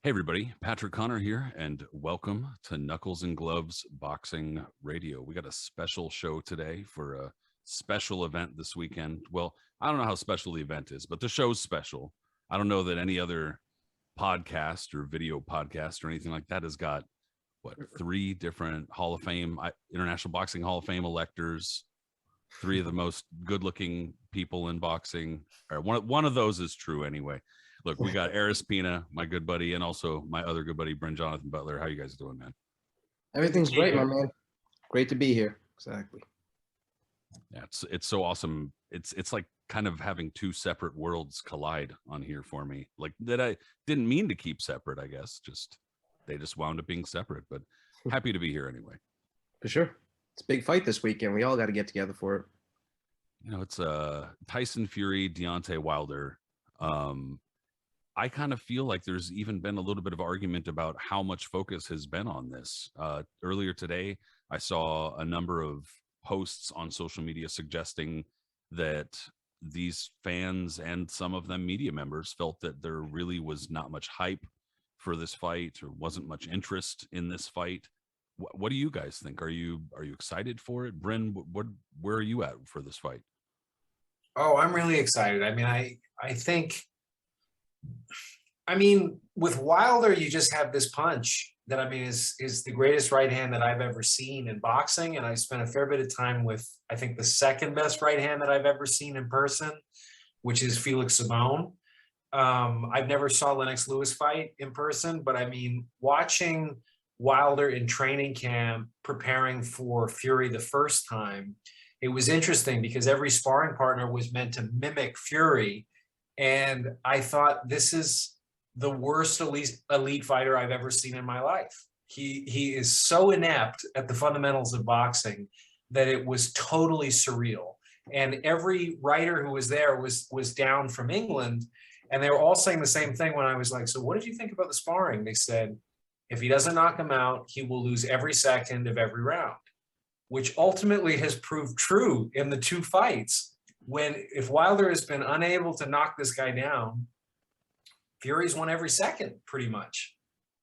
Hey everybody, Patrick Connor here, and welcome to Knuckles and Gloves Boxing Radio. We got a special show today for a special event this weekend. Well, I don't know how special the event is, but the show's special. I don't know that any other podcast or video podcast or anything like that has got three different Hall of Fame, International Boxing Hall of Fame electors, three of the most good-looking people in boxing. Or one of those is true anyway. Look, we got Aris Pina, my good buddy, and also my other good buddy, Brin-Jonathan Butler. How you guys doing, man? Everything's great, my man. Great to be here. Exactly. Yeah, it's so awesome. It's like kind of having two separate worlds collide on here for me. Like that I didn't mean to keep separate, I guess. They just wound up being separate, but happy to be here anyway. For sure. It's a big fight this weekend. We all got to get together for it. You know, it's Tyson Fury, Deontay Wilder. I kind of feel like there's even been a little bit of argument about how much focus has been on this. Earlier today, I saw a number of posts on social media suggesting that these fans and some of them media members felt that there really was not much hype for this fight or wasn't much interest in this fight. What do you guys think? Are you excited for it? Bryn, where are you at for this fight? Oh, I'm really excited. I mean, I think with Wilder, you just have this punch that, is the greatest right hand that I've ever seen in boxing. And I spent a fair bit of time with, I think, the second best right hand that I've ever seen in person, which is Felix Simone. I've never saw Lennox Lewis fight in person, but watching Wilder in training camp, preparing for Fury the first time, it was interesting because every sparring partner was meant to mimic Fury. And I thought, this is the worst elite fighter I've ever seen in my life. He is so inept at the fundamentals of boxing that it was totally surreal. And every writer who was there was down from England, and they were all saying the same thing when I was like, so what did you think about the sparring? They said, if he doesn't knock him out, he will lose every second of every round, which ultimately has proved true in the two fights. If Wilder has been unable to knock this guy down, Fury's won every second, pretty much.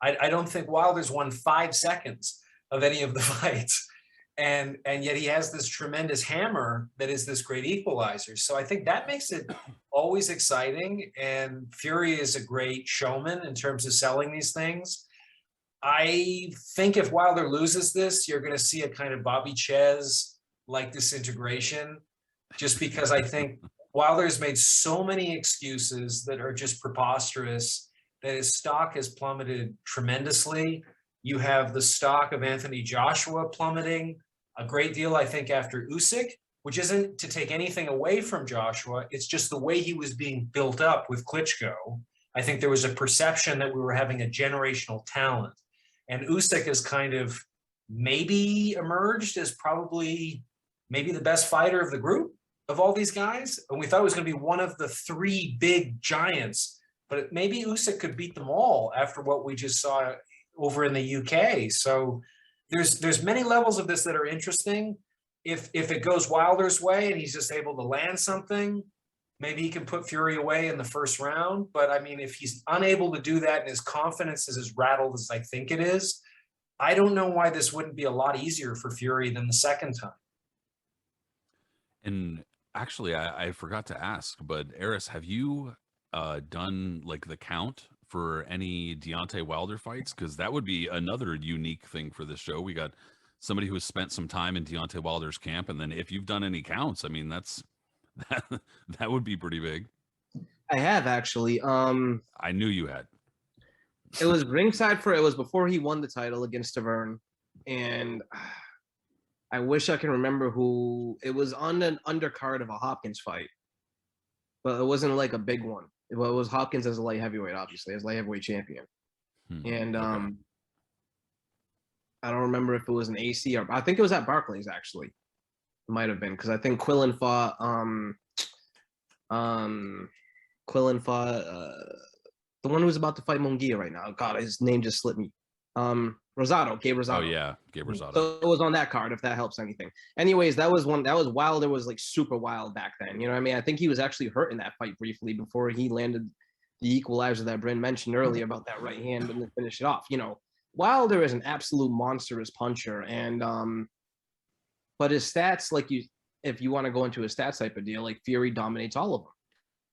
I don't think Wilder's won 5 seconds of any of the fights. And yet he has this tremendous hammer that is this great equalizer. So I think that makes it always exciting. And Fury is a great showman in terms of selling these things. I think if Wilder loses this, you're going to see a kind of Bobby Ches-like disintegration, just because I think Wilder has made so many excuses that are just preposterous that his stock has plummeted tremendously. You have the stock of Anthony Joshua plummeting a great deal, I think, after Usyk, which isn't to take anything away from Joshua. It's just the way he was being built up with Klitschko. I think there was a perception that we were having a generational talent. And Usyk has kind of maybe emerged as probably maybe the best fighter of the group of all these guys. And we thought it was going to be one of the three big giants, but maybe Usyk could beat them all after what we just saw over in the UK. So there's many levels of this that are interesting. If it goes Wilder's way and he's just able to land something, maybe he can put Fury away in the first round. But if he's unable to do that and his confidence is as rattled as I think it is, I don't know why this wouldn't be a lot easier for Fury than the second time. And actually, I forgot to ask, but Aris, have you done like the count for any Deontay Wilder fights? Because that would be another unique thing for this show. We got somebody who has spent some time in Deontay Wilder's camp, and then if you've done any counts, that would be pretty big. I have actually. I knew you had. It was ringside it was before he won the title against Tavern, and I wish I can remember who. It was on an undercard of a Hopkins fight, but it wasn't like a big one. It was Hopkins as a light heavyweight, obviously, as light heavyweight champion. And okay. I don't remember if it was an AC or I think it was at Barclays actually. It might have been because I think Quillen fought the one who's about to fight Munguia right now. God, his name just slipped me. Rosado, Gabe Rosado. Oh yeah, Gabe Rosado. So it was on that card, if that helps anything. Anyways, that was Wilder was like super wild back then. You know what I mean? I think he was actually hurt in that fight briefly before he landed the equalizer that Brin mentioned earlier about that right hand and then finish it off. Wilder is an absolute monstrous puncher, and but his stats, if you want to go into a stats type of deal, like Fury dominates all of them,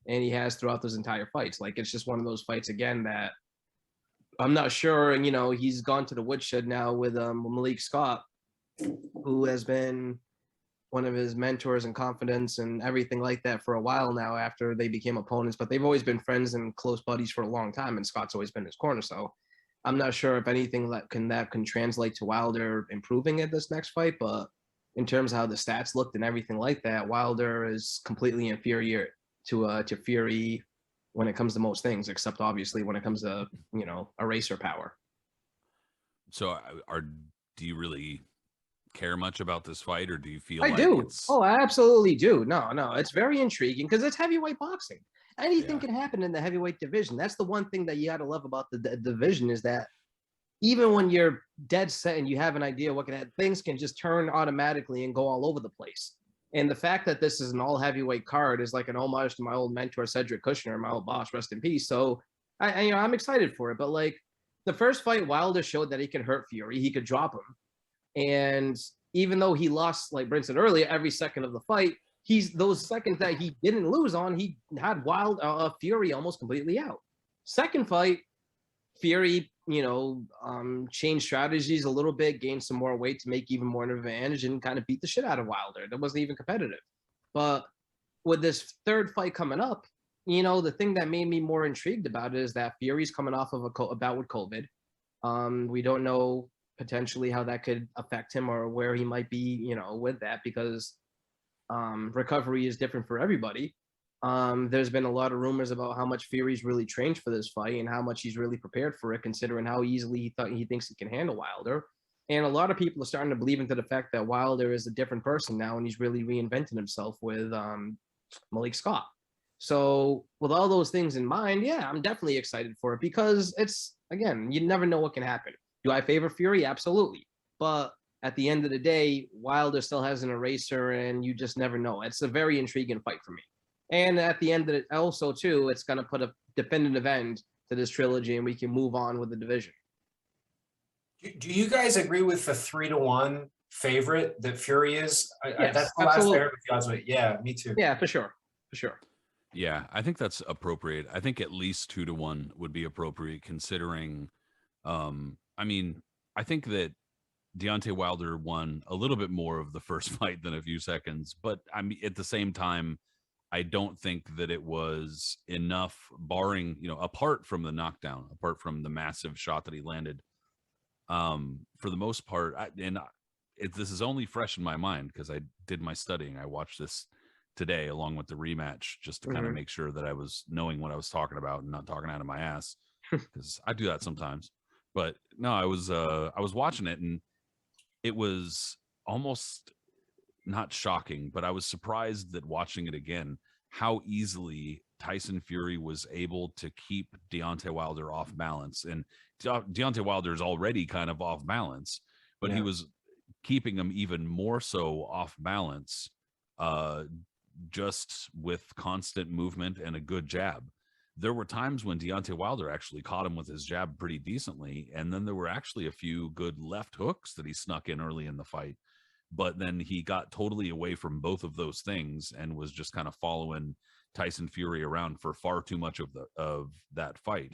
and he has throughout those entire fights. Like it's just one of those fights again that I'm not sure. And he's gone to the woodshed now with Malik Scott, who has been one of his mentors and confidants and everything like that for a while now after they became opponents, but they've always been friends and close buddies for a long time, and Scott's always been his corner. So I'm not sure if anything that can translate to Wilder improving at this next fight, but in terms of how the stats looked and everything like that, Wilder is completely inferior to Fury when it comes to most things, except obviously when it comes to eraser power. So do you really care much about this fight, or do you feel I like do. it's... Oh, I absolutely do. No, it's very intriguing because it's heavyweight boxing. Anything can happen in the heavyweight division. That's the one thing that you got to love about the division, is that even when you're dead set and you have an idea what can happen, things can just turn automatically and go all over the place. And the fact that this is an all heavyweight card is like an homage to my old mentor Cedric Kushner, my old boss, rest in peace. So I'm excited for it. But like the first fight, Wilder showed that he can hurt Fury, he could drop him. And even though he lost, like Brent said earlier, every second of the fight, those seconds that he didn't lose on, he had Fury almost completely out. Second fight, Fury, changed strategies a little bit, gained some more weight to make even more of an advantage, and kind of beat the shit out of Wilder. That wasn't even competitive. But with this third fight coming up, the thing that made me more intrigued about it is that Fury's coming off of a bout with COVID. We don't know potentially how that could affect him or where he might be, with that, because recovery is different for everybody. There's been a lot of rumors about how much Fury's really trained for this fight and how much he's really prepared for it, considering how easily he thinks he can handle Wilder. And a lot of people are starting to believe into the fact that Wilder is a different person now, and he's really reinventing himself with Malik Scott. So with all those things in mind, yeah, I'm definitely excited for it, because it's, again, you never know what can happen. Do I favor Fury? Absolutely. But at the end of the day, Wilder still has an eraser, and you just never know. It's a very intriguing fight for me. And at the end of it, also, too, it's going to put a definitive end to this trilogy, and we can move on with the division. Do you guys agree with the 3-1 favorite that Fury is? Yes, that's the last I heard with the odds. Yeah, me too. Yeah, for sure. For sure. Yeah, I think that's appropriate. I think at least 2-1 would be appropriate, considering, I think that Deontay Wilder won a little bit more of the first fight than a few seconds, but at the same time, I don't think that it was enough, barring, apart from the knockdown, apart from the massive shot that he landed. For the most part, this is only fresh in my mind because I did my studying. I watched this today along with the rematch just to kind of make sure that I was knowing what I was talking about and not talking out of my ass, because I do that sometimes. But no, I was watching it, and it was almost not shocking, but I was surprised that watching it again, how easily Tyson Fury was able to keep Deontay Wilder off balance. And Deontay Wilder is already kind of off balance, but he was keeping him even more so off balance, just with constant movement and a good jab. There were times when Deontay Wilder actually caught him with his jab pretty decently, and then there were actually a few good left hooks that he snuck in early in the fight. But then he got totally away from both of those things and was just kind of following Tyson Fury around for far too much of that fight.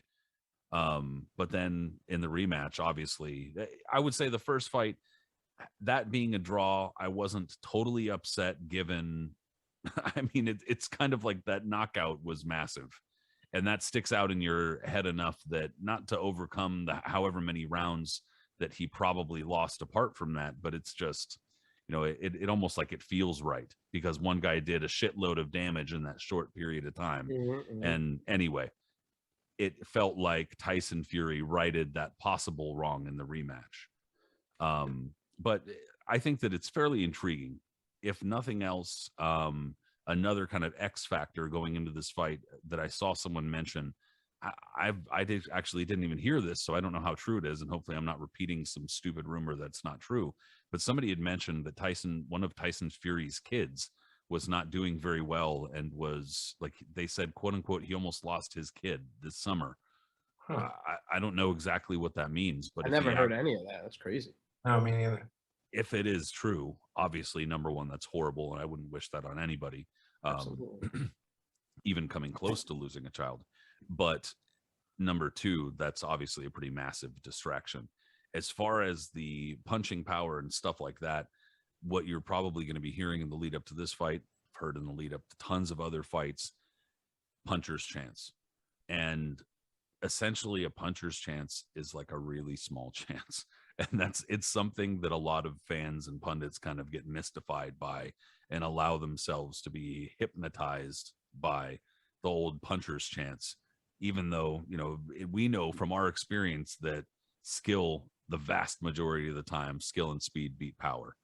But then in the rematch, obviously, I would say the first fight, that being a draw, I wasn't totally upset, given, it's kind of like that knockout was massive. And that sticks out in your head enough that not to overcome the however many rounds that he probably lost apart from that, but it's just, it almost like it feels right, because one guy did a shitload of damage in that short period of time. And anyway, it felt like Tyson Fury righted that possible wrong in the rematch. But I think that it's fairly intriguing. If nothing else, another kind of X factor going into this fight that I saw someone mention, I didn't even hear this, so I don't know how true it is, and hopefully I'm not repeating some stupid rumor that's not true. But somebody had mentioned that one of Tyson Fury's kids was not doing very well and was, like they said, quote unquote, he almost lost his kid this summer. Huh. I don't know exactly what that means, but I never heard any of that. That's crazy. No, me neither. if it is true, obviously, number one, that's horrible, and I wouldn't wish that on anybody, Absolutely. even coming close to losing a child. But number two, that's obviously a pretty massive distraction. As far as the punching power and stuff like that, what you're probably going to be hearing in the lead up to this fight, I've heard in the lead up to tons of other fights, puncher's chance. And essentially a puncher's chance is like a really small chance. And it's something that a lot of fans and pundits kind of get mystified by and allow themselves to be hypnotized by the old puncher's chance, even though, we know from our experience that skill, the vast majority of the time, skill and speed beat power.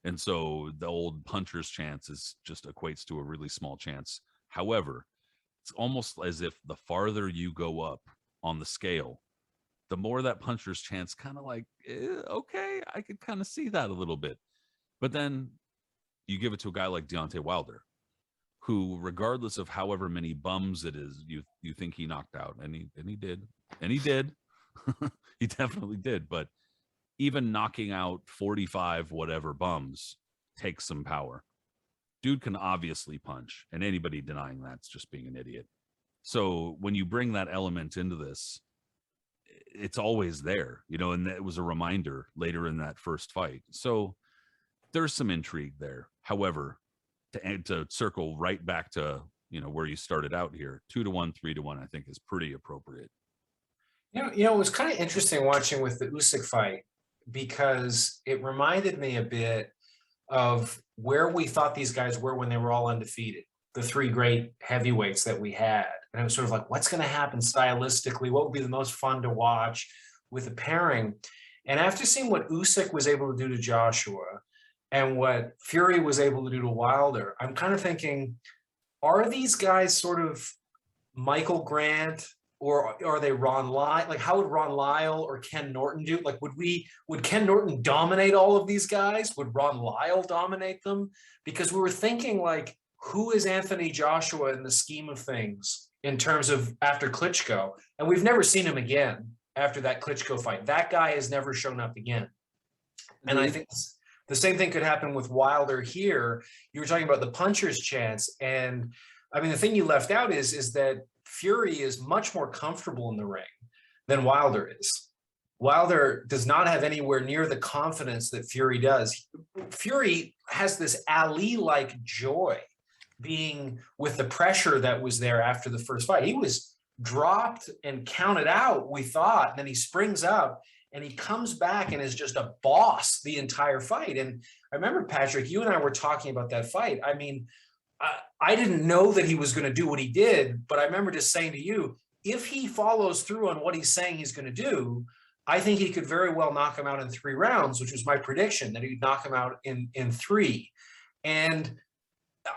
And so the old puncher's chance is just equates to a really small chance. However, it's almost as if the farther you go up on the scale, the more that puncher's chance kind of like, okay, I could kind of see that a little bit. But then you give it to a guy like Deontay Wilder, who, regardless of however many bums it is, you think he knocked out, and he did, he definitely did. But even knocking out 45 whatever bums takes some power. Dude can obviously punch, and anybody denying that's just being an idiot. So when you bring that element into this, it's always there, and it was a reminder later in that first fight. So there's some intrigue there. However, to circle right back to, where you started out here, 2-1, 3-1, I think is pretty appropriate. It was kind of interesting watching with the Usyk fight, because it reminded me a bit of where we thought these guys were when they were all undefeated, the three great heavyweights that we had. And it was sort of like, what's going to happen stylistically? What would be the most fun to watch with a pairing? And after seeing what Usyk was able to do to Joshua and what Fury was able to do to Wilder, I'm kind of thinking, are these guys sort of Michael Grant, or are they Ron Lyle? Like, how would Ron Lyle or Ken Norton do? Like, would Ken Norton dominate all of these guys? Would Ron Lyle dominate them? Because we were thinking, like, who is Anthony Joshua in the scheme of things in terms of after Klitschko? And we've never seen him again after that Klitschko fight. That guy has never shown up again. And I think the same thing could happen with Wilder here. You were talking about the puncher's chance. And I mean, the thing you left out is that Fury is much more comfortable in the ring than Wilder is. Wilder does not have anywhere near the confidence that Fury does. Fury has this Ali-like joy being with the pressure that was there after the first fight. He was dropped and counted out, we thought, and then he springs up and he comes back and is just a boss the entire fight. And I remember, Patrick, you and I were talking about that fight. I mean, I didn't know that he was going to do what he did, but I remember just saying to you, if he follows through on what he's saying he's going to do, I think he could very well knock him out in 3 rounds, which was my prediction, that he'd knock him out in 3. And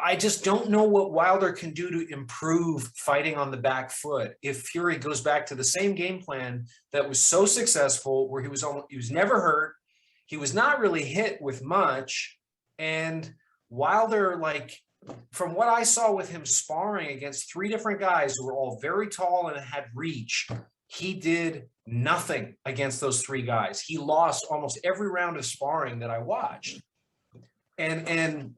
I just don't know what Wilder can do to improve fighting on the back foot if Fury goes back to the same game plan that was so successful, where he was never hurt, he was not really hit with much, and Wilder, like, from what I saw with him sparring against 3 different guys who were all very tall and had reach, he did nothing against those 3 guys. He lost almost every round of sparring that I watched. And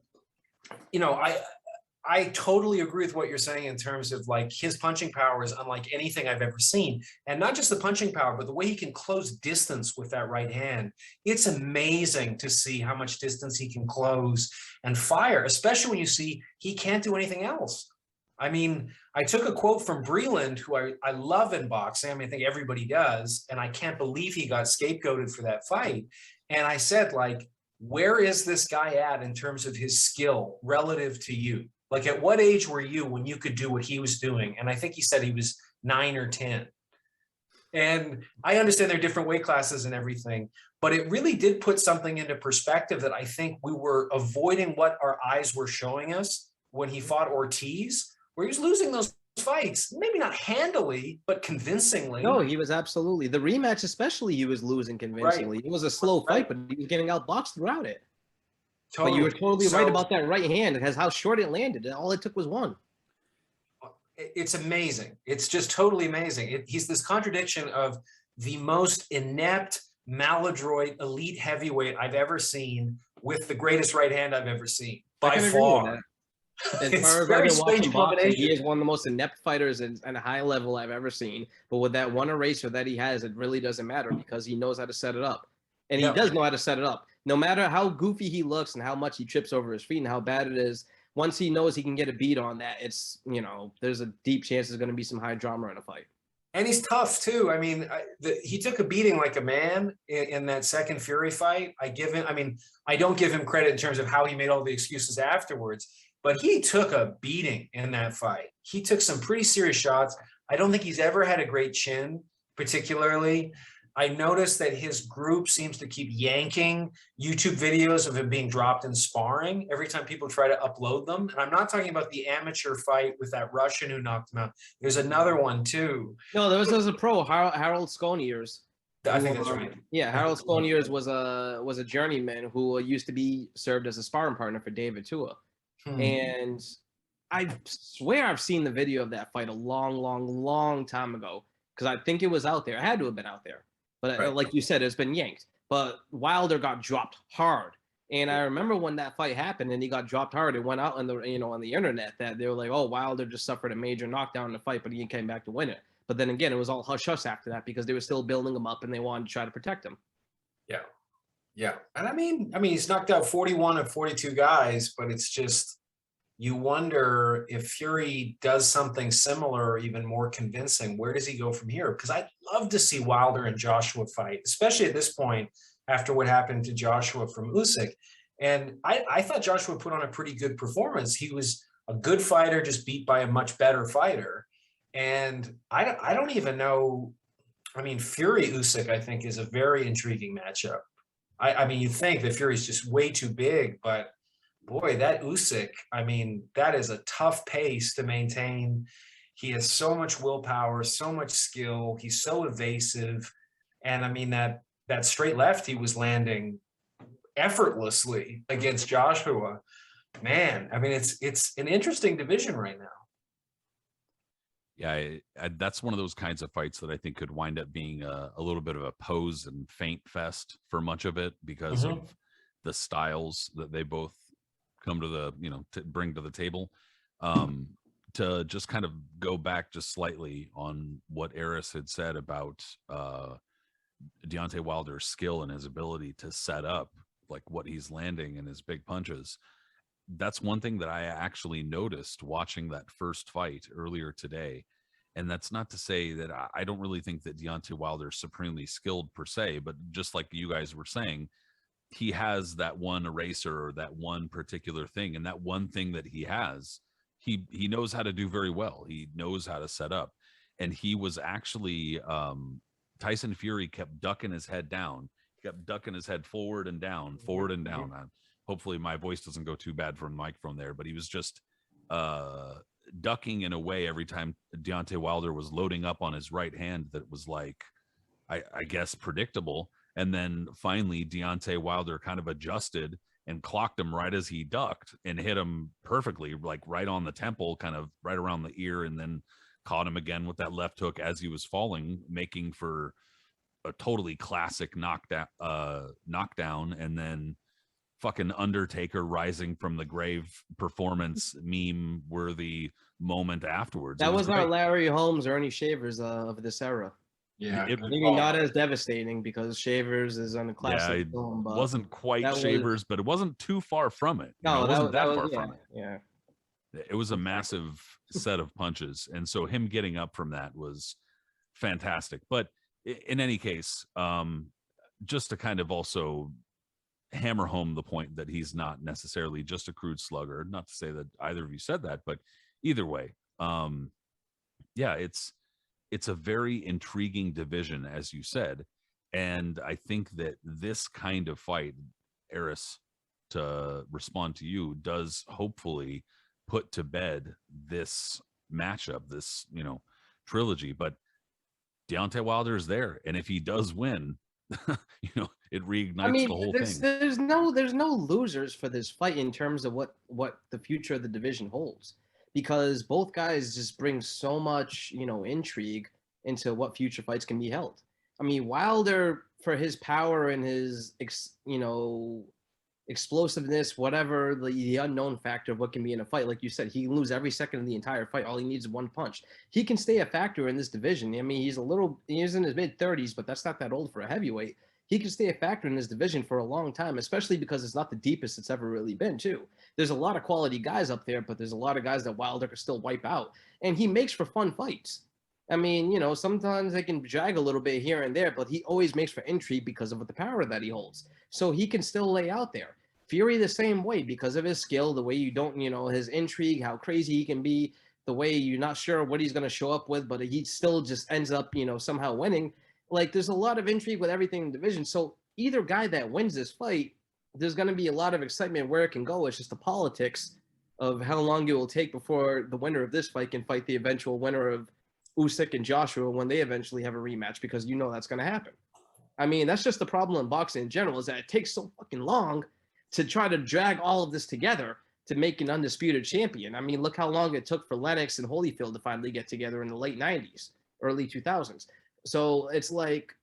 I totally agree with what you're saying in terms of, like, his punching power is unlike anything I've ever seen. And not just the punching power, but the way he can close distance with that right hand. It's amazing to see how much distance he can close and fire, especially when you see he can't do anything else. I mean, I took a quote from Breland, who I love in boxing. I mean, I think everybody does. And I can't believe he got scapegoated for that fight. And I said, like, where is this guy at in terms of his skill relative to you? Like, at what age were you when you could do what he was doing? And I think he said he was 9 or 10. And I understand there are different weight classes and everything, but it really did put something into perspective that I think we were avoiding what our eyes were showing us when he fought Ortiz, where he was losing those fights, maybe not handily, but convincingly. No, he was absolutely. The rematch especially, he was losing convincingly. Right. It was a slow fight, but he was getting outboxed throughout it. But you were totally right So, about that right hand. It has how short it landed. All it took was one. it's amazing. It's just totally amazing. He's this contradiction of the most inept, maladroit, elite heavyweight I've ever seen with the greatest right hand I've ever seen I by can agree with far. As It's far as I've very been watching strange boxing, he combination. is one of the most inept fighters at a high level I've ever seen. But with that one eraser that he has, it really doesn't matter because he knows how to set it up. And he Yeah. does know how to set it up. No matter how goofy he looks and how much he trips over his feet and how bad it is, once he knows he can get a beat on that, it's, there's a deep chance there's going to be some high drama in a fight. And he's tough too. I mean, he took a beating like a man in that second Fury fight. I don't give him credit in terms of how he made all the excuses afterwards, but he took a beating in that fight. He took some pretty serious shots. I don't think he's ever had a great chin, particularly. I noticed that his group seems to keep yanking YouTube videos of him being dropped in sparring every time people try to upload them. And I'm not talking about the amateur fight with that Russian who knocked him out. There's another one too. No, there was a pro, Harold Skoniers. I think that's right. Yeah, Harold Skoniers was a journeyman who used to be served as a sparring partner for David Tua. And I swear I've seen the video of that fight a long time ago because I think it was out there. It had to have been out there. But Right. like you said, it's been yanked. But Wilder got dropped hard. And I remember when that fight happened and he got dropped hard, it went out on the internet that they were like, oh, Wilder just suffered a major knockdown in the fight, but he came back to win it. But then again, it was all hush-hush after that because they were still building him up and they wanted to try to protect him. Yeah. Yeah. And I mean, he's knocked out 41 of 42 guys, but it's just, you wonder if Fury does something similar or even more convincing, where does he go from here? Because I'd love to see Wilder and Joshua fight, especially at this point after what happened to Joshua from Usyk. And I thought Joshua put on a pretty good performance. He was a good fighter, just beat by a much better fighter. And I don't even know. I mean, Fury Usyk, I think, is a very intriguing matchup. I mean, you think that Fury's just way too big, but boy, that Usyk, I mean, that is a tough pace to maintain. He has so much willpower, so much skill. He's so evasive. And I mean, that straight left he was landing effortlessly against Joshua. Man, I mean, it's an interesting division right now. Yeah, that's one of those kinds of fights that I think could wind up being a little bit of a pose and feint fest for much of it because of the styles that they both come to the, to bring to the table. To just kind of go back just slightly on what Aris had said about Deontay Wilder's skill and his ability to set up like what he's landing in his big punches. That's one thing that I actually noticed watching that first fight earlier today. And that's not to say that I don't really think that Deontay Wilder is supremely skilled per se, but just like you guys were saying, he has that one eraser or that one particular thing. And that one thing that he has, he knows how to do very well. He knows how to set up. And he was actually, Tyson Fury kept ducking his head down. He kept ducking his head forward and down, forward and down. Hopefully my voice doesn't go too bad from the microphone there, but he was just ducking in a way every time Deontay Wilder was loading up on his right hand that was like, I guess, predictable. And then finally Deontay Wilder kind of adjusted and clocked him right as he ducked and hit him perfectly, like right on the temple, kind of right around the ear, and then caught him again with that left hook as he was falling, making for a totally classic knockdown, and then fucking Undertaker rising from the grave performance meme worthy moment afterwards. That was our Larry Holmes, Ernie Shavers of this era. Yeah, maybe not as devastating because Shavers is on a classic film. But wasn't quite Shavers, but it wasn't too far from it. No, it wasn't that far yeah, from it. Yeah, it was a massive set of punches, and so him getting up from that was fantastic. But in any case, just to kind of also hammer home the point that he's not necessarily just a crude slugger. Not to say that either of you said that, but either way, yeah, it's a very intriguing division, as you said. And I think that this kind of fight, Aris, to respond to you, does hopefully put to bed this matchup, this, trilogy. But Deontay Wilder is there. And if he does win, reignites I mean, the whole there's, thing. there's no losers for this fight in terms of what the future of the division holds, because both guys just bring so much, intrigue into what future fights can be held. I mean, Wilder, for his power and his explosiveness, whatever the unknown factor of what can be in a fight, like you said, he can lose every second of the entire fight. All he needs is one punch. He can stay a factor in this division. I mean, he's in his mid-30s, but that's not that old for a heavyweight. He can stay a factor in this division for a long time, especially because it's not the deepest it's ever really been, too. There's a lot of quality guys up there, but there's a lot of guys that Wilder could still wipe out. And he makes for fun fights. I mean, sometimes they can drag a little bit here and there, but he always makes for intrigue because of the power that he holds. So he can still lay out there. Fury the same way because of his skill, the way you don't, his intrigue, how crazy he can be, the way you're not sure what he's going to show up with, but he still just ends up, somehow winning. Like, there's a lot of intrigue with everything in the division. So either guy that wins this fight, there's going to be a lot of excitement where it can go. It's just the politics of how long it will take before the winner of this fight can fight the eventual winner of Usyk and Joshua when they eventually have a rematch, because that's going to happen. I mean, that's just the problem in boxing in general, is that it takes so fucking long to try to drag all of this together to make an undisputed champion. I mean, look how long it took for Lennox and Holyfield to finally get together in the late 90s, early 2000s. So it's like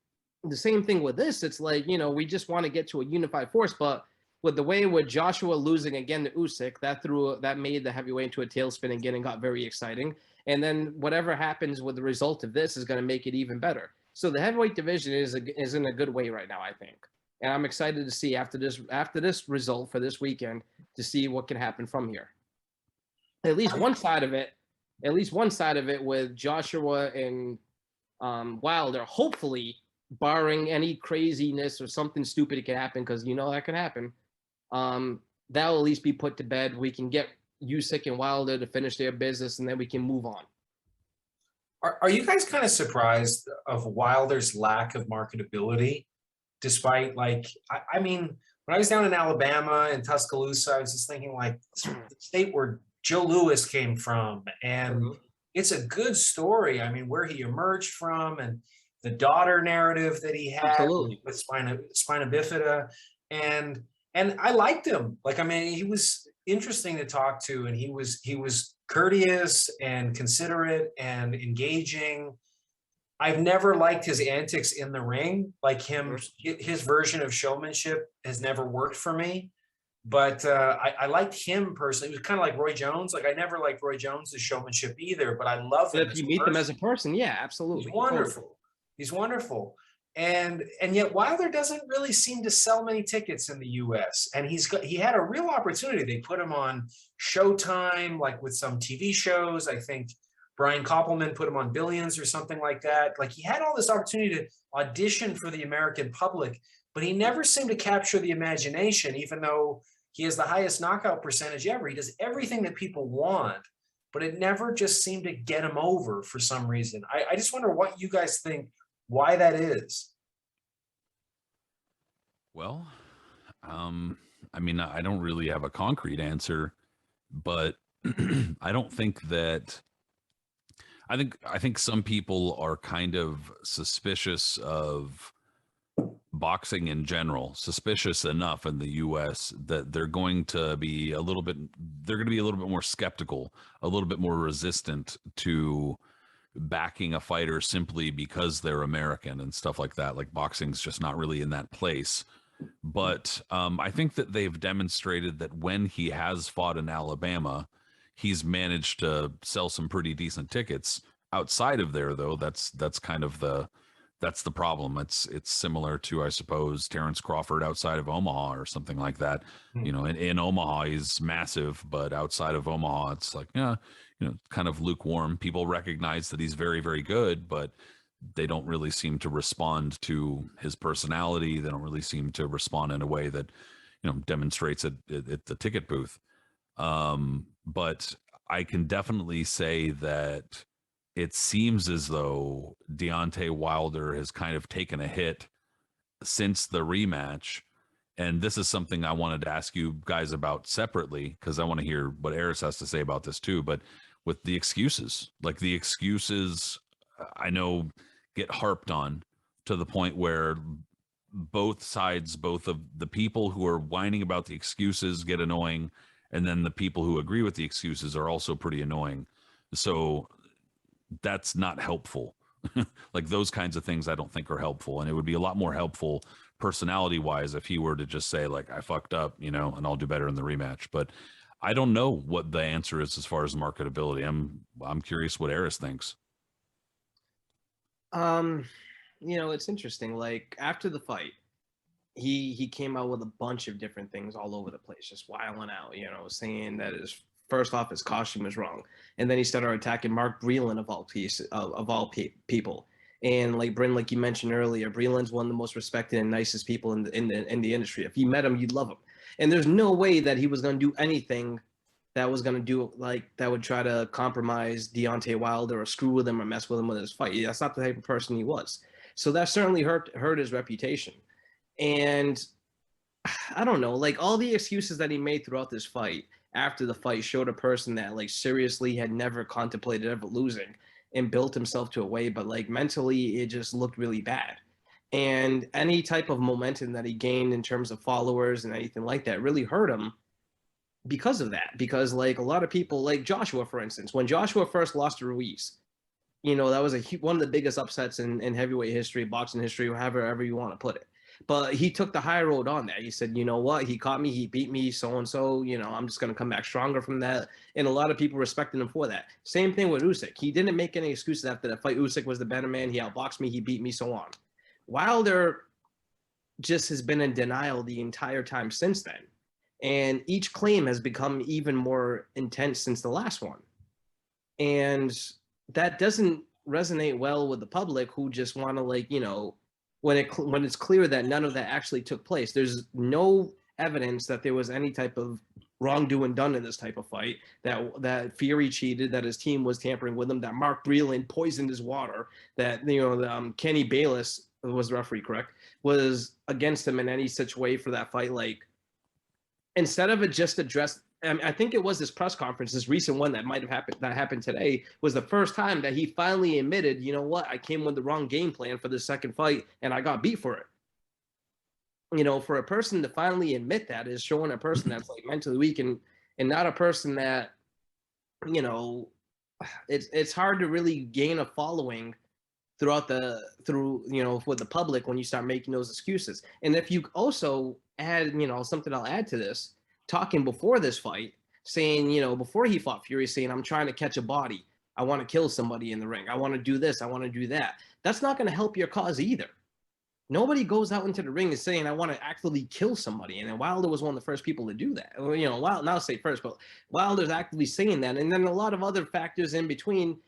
the same thing with this. It's like, we just want to get to a unified force, but with the way with Joshua losing again to Usyk, that made the heavyweight into a tailspin again and got very exciting. And then whatever happens with the result of this is going to make it even better. So the heavyweight division is in a good way right now, I think. And I'm excited to see after this result for this weekend to see what can happen from here. At least one side of it with Joshua and Wilder, hopefully, barring any craziness or something stupid that can happen, because that can happen. That'll at least be put to bed. We can get Usyk and Wilder to finish their business, and then we can move on. Are you guys kind of surprised of Wilder's lack of marketability? Despite, like, I mean, when I was down in Alabama and Tuscaloosa, I was just thinking, like, the state where Joe Louis came from, and it's a good story. I mean, where he emerged from, and the daughter narrative that he had with spina bifida, and I liked him. Like, I mean, he was interesting to talk to, and he was courteous and considerate and engaging. I've never liked his antics in the ring. Like his version of showmanship has never worked for me. But I liked him personally. It was kind of like Roy Jones. Like, I never liked Roy Jones' showmanship either, but I love him. If you meet him as a person, yeah, absolutely. He's wonderful. He's wonderful. And yet Wilder doesn't really seem to sell many tickets in the US. And he had a real opportunity. They put him on Showtime, like with some TV shows. I think Brian Koppelman put him on Billions or something like that. Like, he had all this opportunity to audition for the American public, but he never seemed to capture the imagination, even though he has the highest knockout percentage ever. He does everything that people want, but it never just seemed to get him over for some reason. I just wonder what you guys think, why that is. Well, I mean, I don't really have a concrete answer, but I don't think that. I think some people are kind of suspicious of boxing in general, suspicious enough in the US that they're going to be a little bit more skeptical, a little bit more resistant to backing a fighter simply because they're American and stuff like that. Like, boxing's just not really in that place. But I think that they've demonstrated that when he has fought in Alabama, he's managed to sell some pretty decent tickets. Outside of there, though, that's kind of the problem. It's similar to, I suppose, Terrence Crawford outside of Omaha or something like that. In Omaha he's massive, but outside of Omaha it's like, kind of lukewarm. People recognize that he's very, very good, but they don't really seem to respond to his personality. They don't really seem to respond in a way that demonstrates it at the ticket booth. But I can definitely say that it seems as though Deontay Wilder has kind of taken a hit since the rematch. And this is something I wanted to ask you guys about separately, because I want to hear what Aris has to say about this too. But with the excuses, I know get harped on to the point where both sides, both of the people who are whining about the excuses get annoying, and then the people who agree with the excuses are also pretty annoying. So that's not helpful. Like those kinds of things I don't think are helpful. And it would be a lot more helpful personality wise if he were to just say, like, I fucked up, and I'll do better in the rematch. But I don't know what the answer is as far as marketability. I'm curious what Aris thinks. It's interesting. Like after the fight, he came out with a bunch of different things all over the place, just wiling out, saying that first off his costume was wrong, and then he started attacking Mark Breland of all people. And like Bryn, like you mentioned earlier, Breland's one of the most respected and nicest people in the industry. If you met him, you'd love him. And there's no way that he was going to do anything that was going to do like that would try to compromise Deontay Wilder or screw with him or mess with him with his fight. That's not the type of person he was. So that certainly hurt his reputation. And I don't know, like all the excuses that he made throughout this fight after the fight showed a person that like seriously had never contemplated ever losing and built himself to a way, but like mentally it just looked really bad. And any type of momentum that he gained in terms of followers and anything like that really hurt him because of that. Because like a lot of people, like Joshua, for instance, when Joshua first lost to Ruiz, that was one of the biggest upsets in heavyweight history, boxing history, however you want to put it. But he took the high road on that. He said, you know what? He caught me. He beat me, so-and-so. I'm just going to come back stronger from that. And a lot of people respected him for that. Same thing with Usyk. He didn't make any excuses after that fight. Usyk was the better man. He outboxed me. He beat me, so on. Wilder just has been in denial the entire time since then. And each claim has become even more intense since the last one. And that doesn't resonate well with the public who just want to when it's clear that none of that actually took place. There's no evidence that there was any type of wrongdoing done in this type of fight, that Fury cheated, that his team was tampering with him, that Mark Breland poisoned his water, that Kenny Bayless was the referee, correct, was against him in any such way for that fight. Like instead of it just addressed, I think it was this press conference, this recent one that happened today, was the first time that he finally admitted, you know what, I came with the wrong game plan for the second fight and I got beat for it. For a person to finally admit that is showing a person that's like mentally weak and not a person that, it's hard to really gain a following with the public when you start making those excuses. And if you also add, something I'll add to this, talking before this fight, saying, before he fought Fury, saying, I'm trying to catch a body. I want to kill somebody in the ring. I want to do this. I want to do that. That's not going to help your cause either. Nobody goes out into the ring and saying, I want to actively kill somebody. And then Wilder was one of the first people to do that. Wilder, not say first, but Wilder's actively saying that. And then a lot of other factors in between,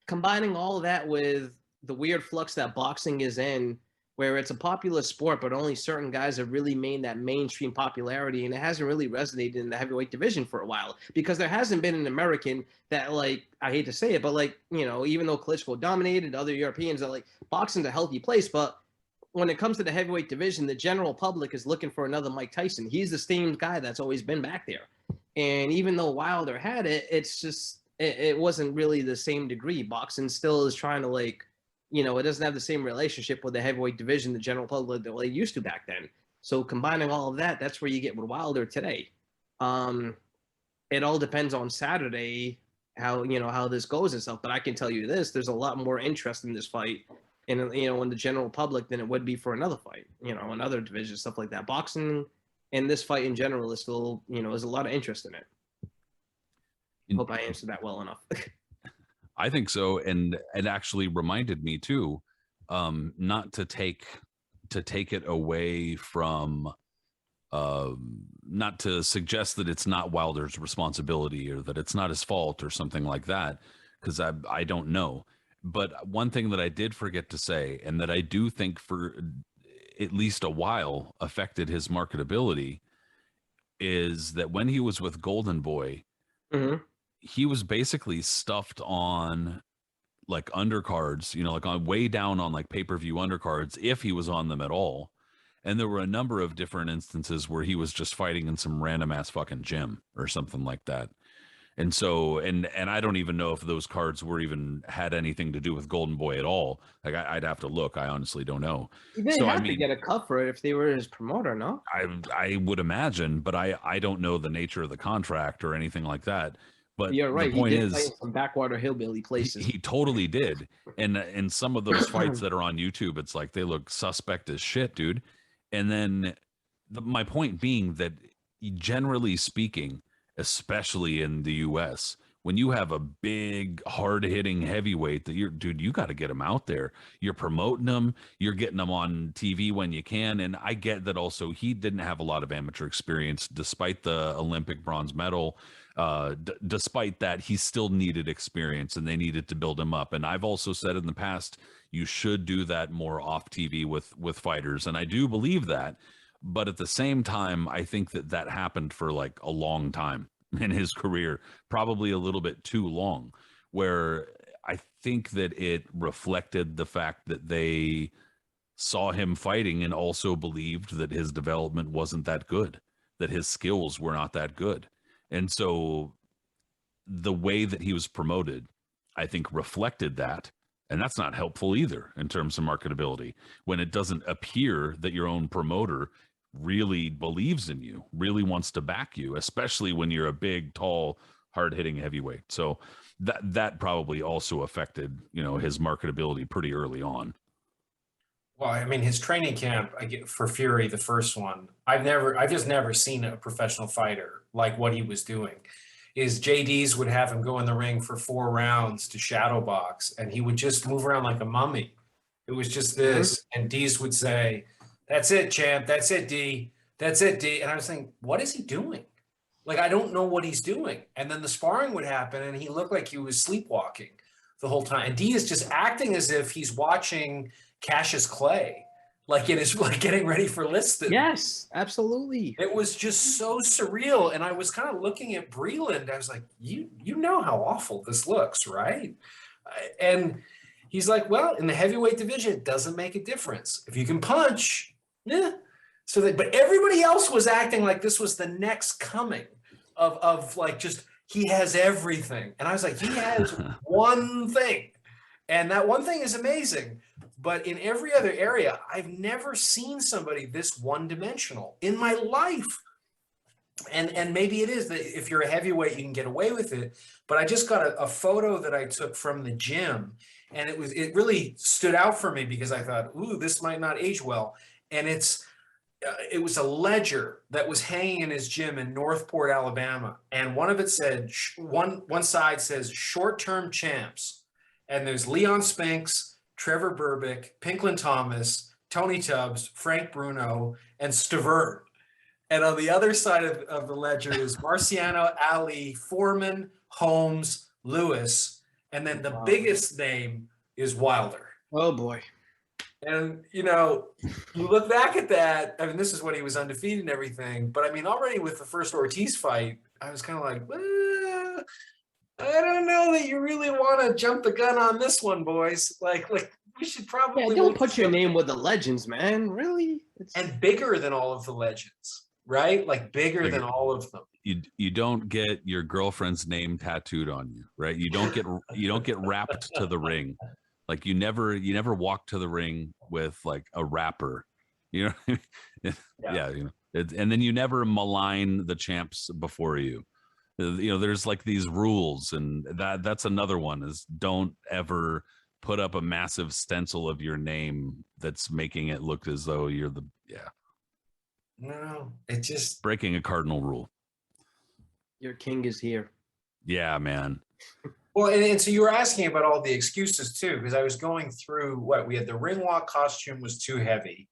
combining all of that with the weird flux that boxing is in, where it's a popular sport, but only certain guys have really made that mainstream popularity, and it hasn't really resonated in the heavyweight division for a while, because there hasn't been an American that, like, I hate to say it, but like, even though Klitschko dominated, other Europeans are like, boxing's a healthy place, but when it comes to the heavyweight division, the general public is looking for another Mike Tyson. He's the same guy that's always been back there. And even though Wilder had it, it's just, it wasn't really the same degree. Boxing still is trying to it doesn't have the same relationship with the heavyweight division, the general public, that they used to back then. So combining all of that, that's where you get with Wilder today. It all depends on Saturday, how this goes and stuff. But I can tell you this, there's a lot more interest in this fight in the general public than it would be for another fight, another division, stuff like that. Boxing and this fight in general is still, there's a lot of interest in it. Hope I answered that well enough. I think so, and it actually reminded me too, not to take it away from, not to suggest that it's not Wilder's responsibility or that it's not his fault or something like that, because I don't know. But one thing that I did forget to say, and that I do think for at least a while affected his marketability, is that when he was with Golden Boy, he was basically stuffed on like undercards, like on way down on like pay-per-view undercards, if he was on them at all. And there were a number of different instances where he was just fighting in some random ass fucking gym or something like that. And so, and I don't even know if those cards were even had anything to do with Golden Boy at all. Like I'd have to look. I honestly don't know. They So I had to mean, get a cut for it if they were his promoter, no? I would imagine, but I don't know the nature of the contract or anything like that. But You're the right. He point did play in is, some backwater hillbilly places. he totally did. And in some of those fights that are on YouTube, it's like they look suspect as shit, dude. And then my point being that generally speaking, especially in the US, when you have a big hard-hitting heavyweight that you got to get him out there. You're promoting them, you're getting them on TV when you can. And I get that also he didn't have a lot of amateur experience despite the Olympic bronze medal. Despite that, he still needed experience and they needed to build him up. And I've also said in the past, you should do that more off TV with fighters. And I do believe that. But at the same time, I think that happened for like a long time in his career, probably a little bit too long, where I think that it reflected the fact that they saw him fighting and also believed that his development wasn't that good, that his skills were not that good. And so the way that he was promoted, I think reflected that. And that's not helpful either in terms of marketability when it doesn't appear that your own promoter really believes in you, really wants to back you, especially when you're a big, tall, hard-hitting heavyweight. So that probably also affected, his marketability pretty early on. Well, I mean, his training camp for Fury, the first one, I've just never seen a professional fighter like what he was doing. Is JD's would have him go in the ring for 4 rounds to shadow box, and he would just move around like a mummy. It was just this, and D's would say, "That's it, champ. That's it, D. That's it, D." And I was thinking, what is he doing? Like, I don't know what he's doing. And then the sparring would happen, and he looked like he was sleepwalking the whole time. And D is just acting as if he's watching Cassius Clay, like it is like getting ready for Liston. Yes, absolutely. It was just so surreal. And I was kind of looking at Breland. I was like, you know how awful this looks, right? And he's like, well, in the heavyweight division, it doesn't make a difference. If you can punch, yeah. But everybody else was acting like this was the next coming of like just he has everything. And I was like, he has one thing. And that one thing is amazing. But in every other area, I've never seen somebody this one-dimensional in my life. And maybe it is that if you're a heavyweight, you can get away with it. But I just got a photo that I took from the gym, and it really stood out for me because I thought, ooh, this might not age well. And it was a ledger that was hanging in his gym in Northport, Alabama. And one of it said, one side says short-term champs. And there's Leon Spinks, Trevor Berbick, Pinklin Thomas, Tony Tubbs, Frank Bruno, and Stavern. And on the other side of the ledger is Marciano, Ali, Foreman, Holmes, Lewis. And then the biggest name is Wilder. Oh, boy. And, you look back at that. I mean, this is when he was undefeated and everything. But, I mean, already with the first Ortiz fight, I was kind of like, well, I don't know that you really want to jump the gun on this one, boys. Like we should probably... Yeah, don't put your name with the legends, man. Really? And bigger than all of the legends, right? Like bigger than all of them. You don't get your girlfriend's name tattooed on you, right? You don't get wrapped to the ring. Like you never walk to the ring with like a rapper, Yeah. And then you never malign the champs before you. There's like these rules, and that's another one is don't ever put up a massive stencil of your name that's making it look as though you're No, it just breaking a cardinal rule. Your king is here. Yeah, man. Well, and so you were asking about all the excuses too, because I was going through what we had. The ring walk costume was too heavy.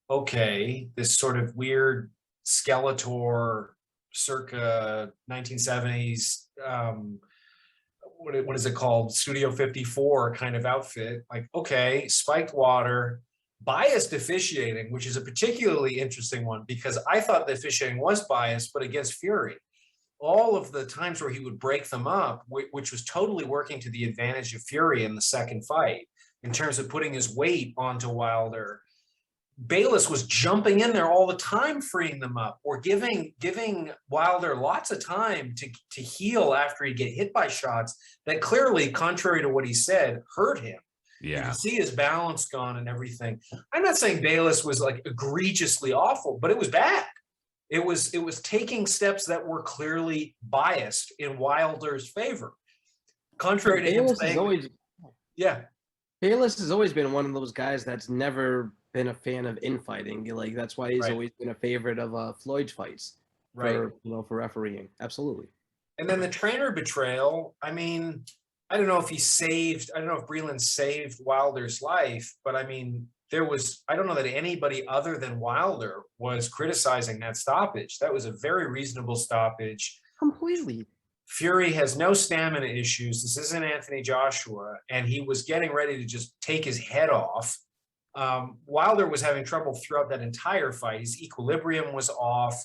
Okay, this sort of weird Skeletor circa 1970s, what is it called? Studio 54 kind of outfit. Like, okay, spiked water, biased officiating, which is a particularly interesting one because I thought the officiating was biased, but against Fury. All of the times where he would break them up, which was totally working to the advantage of Fury in the second fight in terms of putting his weight onto Wilder. Bayless was jumping in there all the time, freeing them up, or giving Wilder lots of time to heal after he'd get hit by shots that clearly, contrary to what he said, hurt him. You Yeah. can see his balance gone and everything. I'm not saying Bayless was like egregiously awful, but it was bad. It was taking steps that were clearly biased in Wilder's favor. Contrary to him saying, Bayless has always been one of those guys that's never been a fan of infighting. Like, that's why he's always been a favorite of Floyd's fights, for refereeing. Absolutely. And then the trainer betrayal. I mean, I don't know if Breland saved Wilder's life, but I mean, I don't know that anybody other than Wilder was criticizing that stoppage. That was a very reasonable stoppage. Completely. Fury has no stamina issues. This isn't Anthony Joshua, and he was getting ready to just take his head off. Wilder was having trouble throughout that entire fight. His equilibrium was off.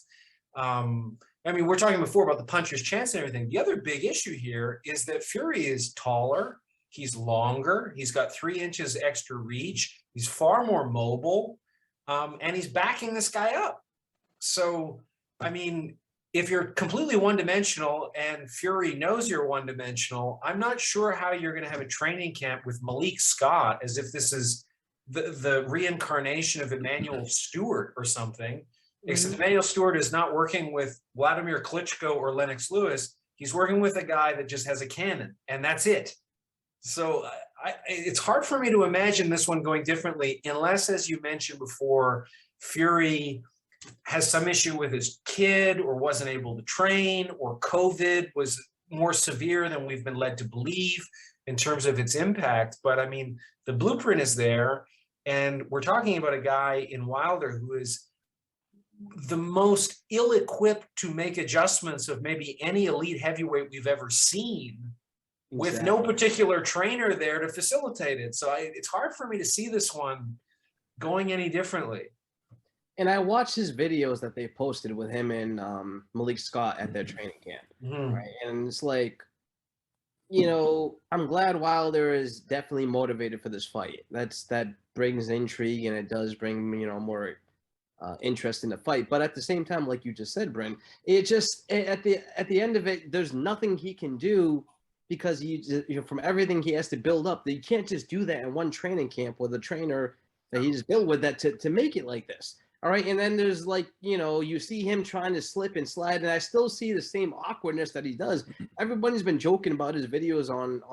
I mean, we're talking before about the puncher's chance and everything. The other big issue here is that Fury is taller. He's longer. He's got 3 inches extra reach. He's far more mobile, and he's backing this guy up. So, I mean, if you're completely one-dimensional and Fury knows you're one-dimensional, I'm not sure how you're going to have a training camp with Malik Scott as if this is the reincarnation of Emmanuel Stewart or something. Except Emmanuel Stewart is not working with Vladimir Klitschko or Lennox Lewis. He's working with a guy that just has a cannon, and that's it. So it's hard for me to imagine this one going differently unless, as you mentioned before, Fury has some issue with his kid or wasn't able to train, or COVID was more severe than we've been led to believe in terms of its impact. But I mean, the blueprint is there, and we're talking about a guy in Wilder who is the most ill-equipped to make adjustments of maybe any elite heavyweight we've ever seen, with no particular trainer there to facilitate it. So it's hard for me to see this one going any differently. And I watched his videos that they posted with him and Malik Scott at their training camp. Right? And it's like, you know, I'm glad Wilder is definitely motivated for this fight. That brings intrigue, and it does bring, you know, more interest in the fight. But at the same time, like you just said, Brin, it just at the end of it, there's nothing he can do, because from everything he has to build up, that you can't just do that in one training camp with a trainer that he just built with that to make it like this. All right. And then there's, like, you know, you see him trying to slip and slide, and I still see the same awkwardness that he does. Everybody's been joking about his videos on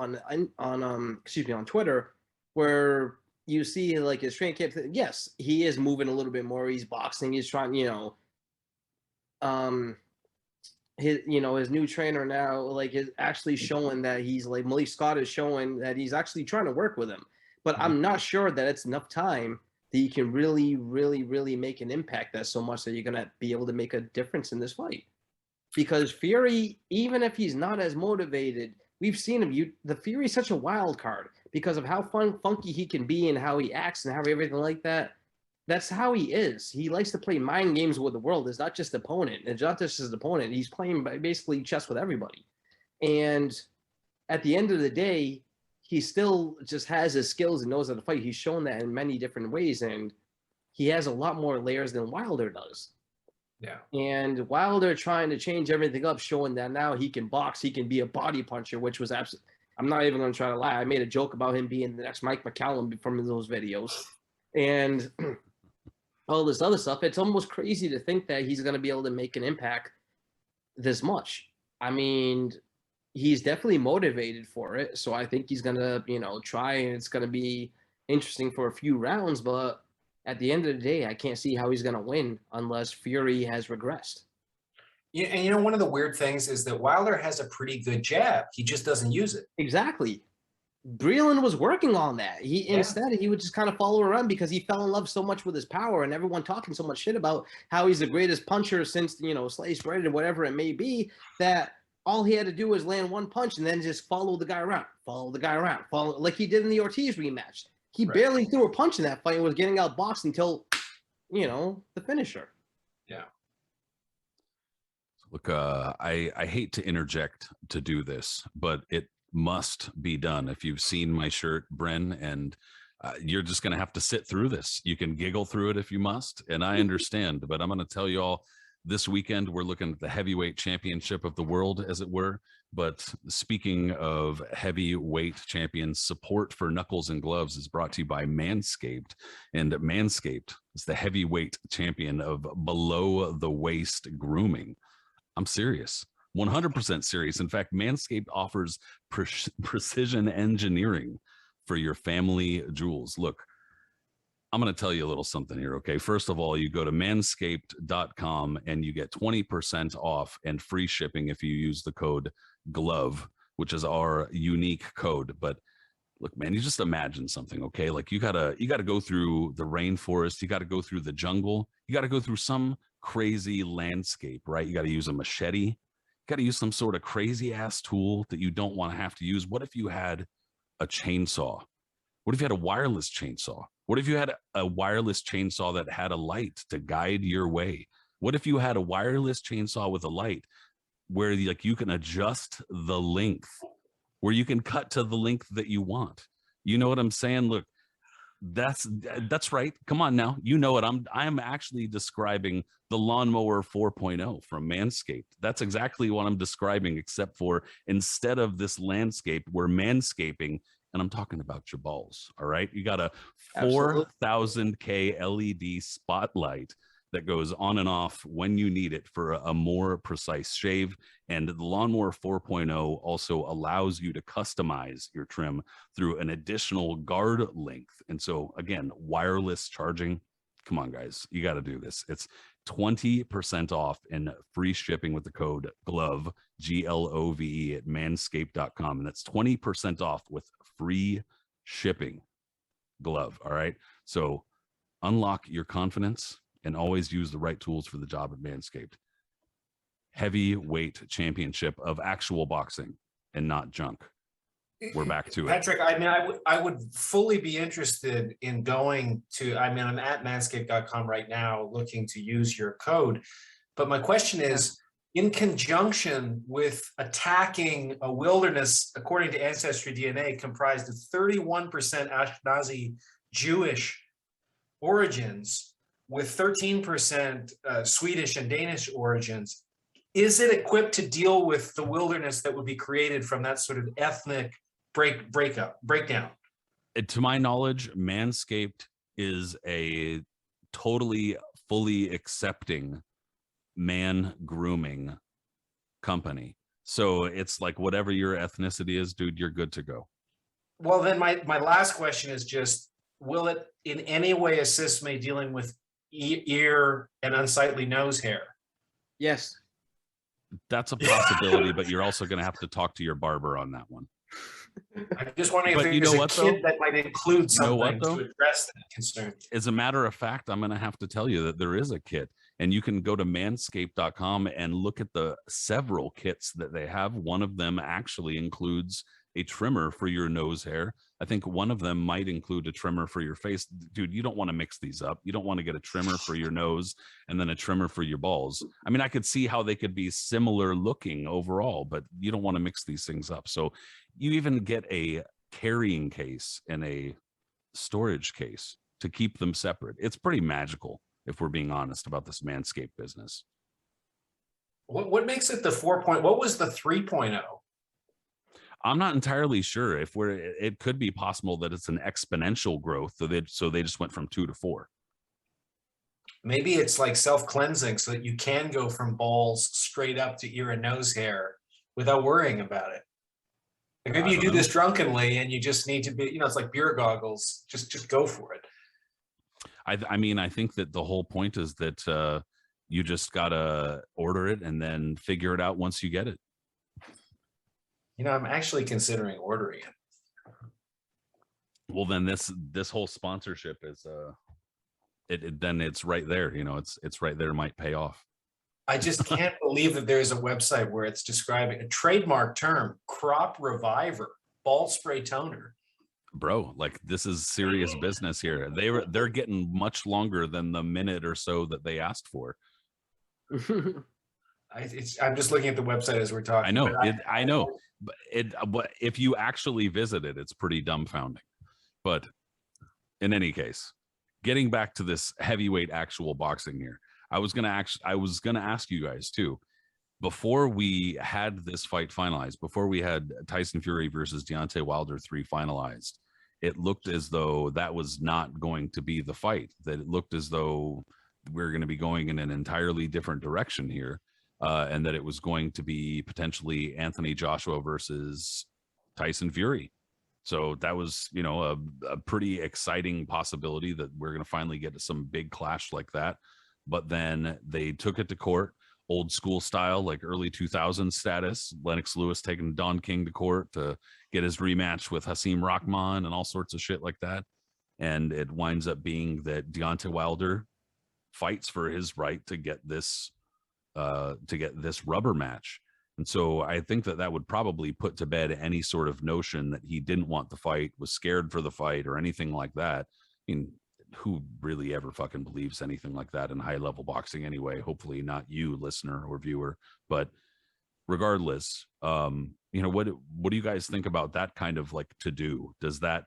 Twitter, where you see, like, his training camp. Yes, he is moving a little bit more. He's boxing. He's trying, you know, his new trainer now, like, is actually showing that he's, like, Malik Scott is showing that he's actually trying to work with him. But I'm not sure that it's enough time that you can really, really, really make an impact that so much that you're going to be able to make a difference in this fight. Because Fury, even if he's not as motivated, we've seen him. The Fury's such a wild card because of how funky he can be and how he acts and how everything like that. That's how he is. He likes to play mind games with the world. It's not just opponent. It's not just his opponent. He's playing basically chess with everybody. And at the end of the day, he still just has his skills and knows how to fight. He's shown that in many different ways, and he has a lot more layers than Wilder does. Yeah. And Wilder trying to change everything up, showing that now he can box, he can be a body puncher, which was absolutely, I'm not even going to try to lie. I made a joke about him being the next Mike McCallum from those videos. And all this other stuff. It's almost crazy to think that he's going to be able to make an impact this much. I mean, he's definitely motivated for it. So I think he's going to, you know, try, and it's going to be interesting for a few rounds. But at the end of the day, I can't see how he's going to win unless Fury has regressed. Yeah, and you know, one of the weird things is that Wilder has a pretty good jab. He just doesn't use it. Exactly. Breland was working on that. Instead, he would just kind of follow around because he fell in love so much with his power, and everyone talking so much shit about how he's the greatest puncher since, you know, sliced bread and whatever it may be, that all he had to do was land one punch and then just follow the guy around, follow like he did in the Ortiz rematch. He barely threw a punch in that fight and was getting outboxed until, you know, the finisher. Yeah. Look, I hate to interject to do this, but it must be done. If you've seen my shirt, Bren, and you're just going to have to sit through this. You can giggle through it if you must, and I understand, but I'm going to tell you all, this weekend we're looking at the heavyweight championship of the world, as it were. But speaking of heavyweight champions, support for Knuckles and Gloves is brought to you by Manscaped, and Manscaped is the heavyweight champion of below the waist grooming. I'm serious. 100% serious. In fact, Manscaped offers precision engineering for your family jewels. Look, I'm going to tell you a little something here, okay? First of all, you go to manscaped.com and you get 20% off and free shipping if you use the code GLOVE, which is our unique code. But look, man, you just imagine something, okay? Like you gotta go through the rainforest, you gotta go through the jungle, you gotta go through some crazy landscape, right? You gotta use a machete, you gotta use some sort of crazy ass tool that you don't want to have to use. What if you had a chainsaw? What if you had a wireless chainsaw? What if you had a wireless chainsaw that had a light to guide your way? What if you had a wireless chainsaw with a light where you can adjust the length, where you can cut to the length that you want? You know what I'm saying? Look, that's right. Come on now. You know what I'm actually describing the lawnmower 4.0 from Manscaped. That's exactly what I'm describing, except for instead of this landscape, we're manscaping. And I'm talking about your balls. All right. You got a 4,000K LED spotlight that goes on and off when you need it for a more precise shave. And the Lawnmower 4.0 also allows you to customize your trim through an additional guard length. And so, again, wireless charging. Come on, guys. You got to do this. It's 20% off and free shipping with the code GLOVE, GLOVE, at manscaped.com. And that's 20% off with free shipping. Glove. All right. So unlock your confidence and always use the right tools for the job at Manscaped. Heavyweight championship of actual boxing and not junk. We're back to Patrick, I mean, I would fully be interested in going to, I mean, I'm at manscaped.com right now looking to use your code. But my question is, in conjunction with attacking a wilderness, according to Ancestry DNA, comprised of 31% Ashkenazi Jewish origins, with 13% Swedish and Danish origins, is it equipped to deal with the wilderness that would be created from that sort of ethnic breakdown? To my knowledge, Manscaped is a totally fully accepting man grooming company. So it's like whatever your ethnicity is, dude, you're good to go. Well, then my last question is just, will it in any way assist me dealing with ear and unsightly nose hair? Yes. That's a possibility, but you're also going to have to talk to your barber on that one. I'm just wondering But if you there's know a what, kid though? that might include You know something what, though? to address that concern. As a matter of fact, I'm going to have to tell you that there is a kit, and you can go to manscaped.com and look at the several kits that they have. One of them actually includes a trimmer for your nose hair. I think one of them might include a trimmer for your face. Dude, you don't want to mix these up. You don't want to get a trimmer for your nose and then a trimmer for your balls. I mean, I could see how they could be similar looking overall, but you don't want to mix these things up. So you even get a carrying case and a storage case to keep them separate. It's pretty magical, if we're being honest about this Manscaped business. What makes it the 4. What was the 3.0? I'm not entirely sure. It could be possible that it's an exponential growth. So they just went from 2 to 4. Maybe it's like self-cleansing so that you can go from balls straight up to ear and nose hair without worrying about it. Like maybe you do this drunkenly and you just need to be, it's like beer goggles. Just go for it. I mean, I think that the whole point is that you just got to order it and then figure it out once you get it. I'm actually considering ordering it. Well, then this whole sponsorship is then it's right there. It's right there. It might pay off. I just can't believe that there's a website where it's describing a trademark term, crop reviver, ball spray toner. Bro, like this is serious business here. They're getting much longer than the minute or so that they asked for. I'm just looking at the website as we're talking. I know. I know. But if you actually visit it, it's pretty dumbfounding. But in any case, getting back to this heavyweight actual boxing here, I was gonna ask you guys too, before we had this fight finalized, before we had Tyson Fury versus Deontay Wilder 3 finalized, it looked as though that was not going to be the fight. That it looked as though we're going to be going in an entirely different direction here, and that it was going to be potentially Anthony Joshua versus Tyson Fury. So that was, a pretty exciting possibility that we're going to finally get some big clash like that. But then they took it to court, old school style, like early 2000s status. Lennox Lewis taking Don King to court to get his rematch with Hasim Rahman and all sorts of shit like that. And it winds up being that Deontay Wilder fights for his right to get this rubber match. And so I think that would probably put to bed any sort of notion that he didn't want the fight, was scared for the fight, or anything like that. I mean, who really ever fucking believes anything like that in high level boxing anyway? Hopefully not you, listener or viewer. But regardless, what do you guys think about that kind of like to do? Does that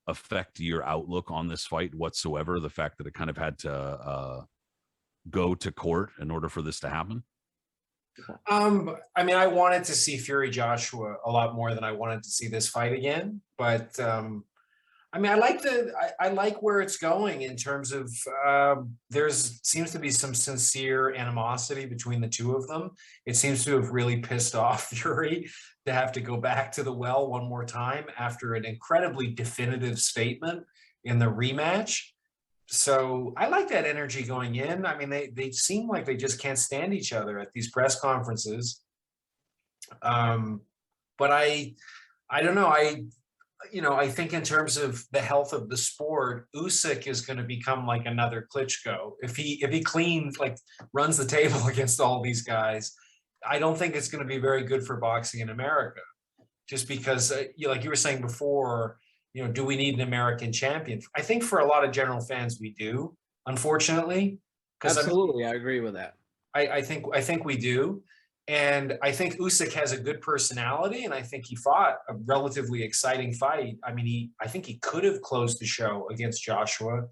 affect your outlook on this fight whatsoever? The fact that it kind of had to go to court in order for this to happen? I mean, I wanted to see Fury Joshua a lot more than I wanted to see this fight again. But I mean, I like where it's going in terms of seems to be some sincere animosity between the two of them. It seems to have really pissed off Fury to have to go back to the well one more time after an incredibly definitive statement in the rematch. So I like that energy going in. I mean, they seem like they just can't stand each other at these press conferences. But I don't know. I think in terms of the health of the sport, Usyk is going to become like another Klitschko. If he cleans, like runs the table against all these guys, I don't think it's going to be very good for boxing in America. Just because, like you were saying before, do we need an American champion? I think for a lot of general fans, we do, unfortunately. Absolutely, I agree with that. I think we do. And I think Usyk has a good personality, and I think he fought a relatively exciting fight. I mean, I think he could have closed the show against Joshua.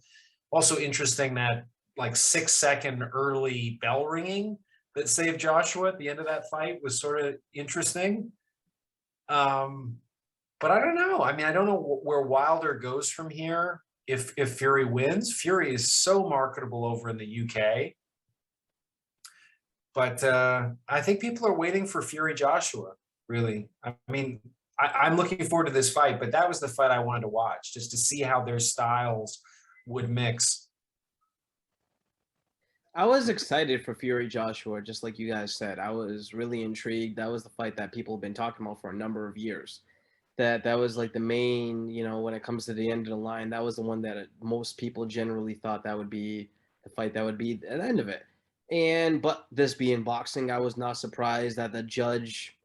Also interesting that like 6-second early bell ringing that saved Joshua at the end of that fight was sort of interesting. But I don't know. I mean, I don't know where Wilder goes from here if Fury wins. Fury is so marketable over in the UK. But I think people are waiting for Fury Joshua, really. I mean, I'm looking forward to this fight, but that was the fight I wanted to watch, just to see how their styles would mix. I was excited for Fury Joshua, just like you guys said. I was really intrigued. That was the fight that people have been talking about for a number of years. That was like the main, when it comes to the end of the line, that was the one that most people generally thought that would be the fight that would be at the end of it. But this being boxing, I was not surprised that the judge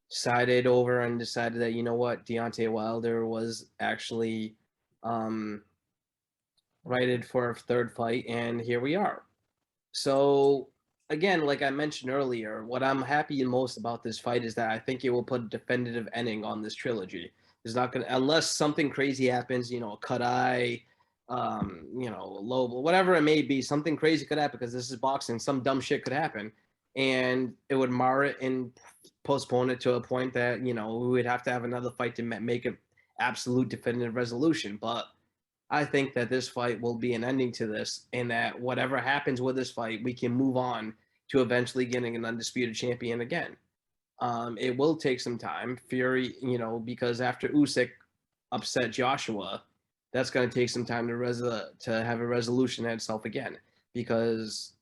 sided over and decided that, Deontay Wilder was actually righted for a third fight, and here we are. So again, like I mentioned earlier, what I'm happy most about this fight is that I think it will put a definitive ending on this trilogy. It's not gonna, unless something crazy happens, a cut eye, low, whatever it may be, something crazy could happen because this is boxing. Some dumb shit could happen, and it would mar it and postpone it to a point that we would have to have another fight to make an absolute definitive resolution. But I think that this fight will be an ending to this, and that whatever happens with this fight, we can move on to eventually getting an undisputed champion again. It will take some time, Fury, because after Usyk upset Joshua, that's going to take some time to have a resolution at itself again, because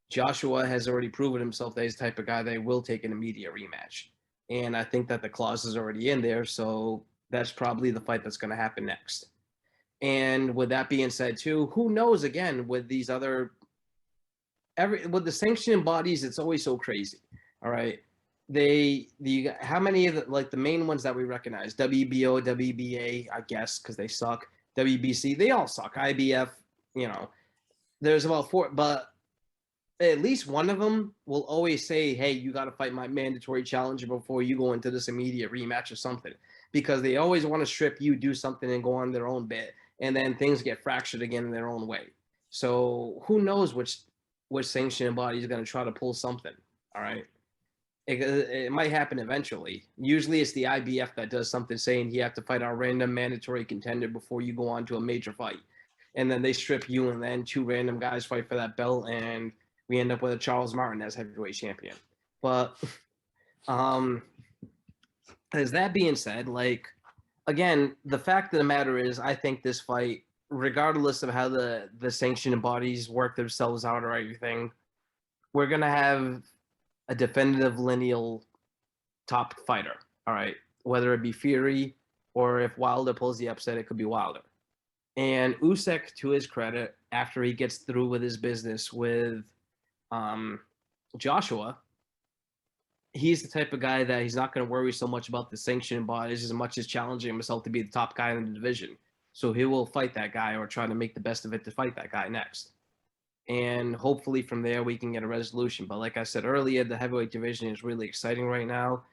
Joshua has already proven himself that he's the type of guy that will take an immediate rematch. And I think that the clause is already in there, so that's probably the fight that's going to happen next. And with that being said, too, who knows? Again, with these with the sanctioning bodies, it's always so crazy. All right, how many of the main ones that we recognize? WBO, WBA, I guess, because they suck. WBC, they all suck. IBF, there's about 4, but at least one of them will always say, "Hey, you got to fight my mandatory challenger before you go into this immediate rematch or something," because they always want to strip you, do something, and go on their own bit. and then things get fractured again in their own way. So who knows which sanctioning body is going to try to pull something. All right. It might happen eventually. Usually it's the IBF that does something saying you have to fight a random mandatory contender before you go on to a major fight. And then they strip you, and then 2 random guys fight for that belt, and we end up with a Charles Martin as heavyweight champion. But as that being said, like, again, the fact of the matter is, I think this fight, regardless of how the sanctioning bodies work themselves out or everything, we're going to have a definitive lineal top fighter. All right. Whether it be Fury or if Wilder pulls the upset, it could be Wilder. And Usyk, to his credit, after he gets through with his business with Joshua, he's the type of guy that he's not going to worry so much about the sanctioning bodies as much as challenging himself to be the top guy in the division. So he will fight that guy or try to make the best of it to fight that guy next. And hopefully from there we can get a resolution. But like I said earlier, the heavyweight division is really exciting right now.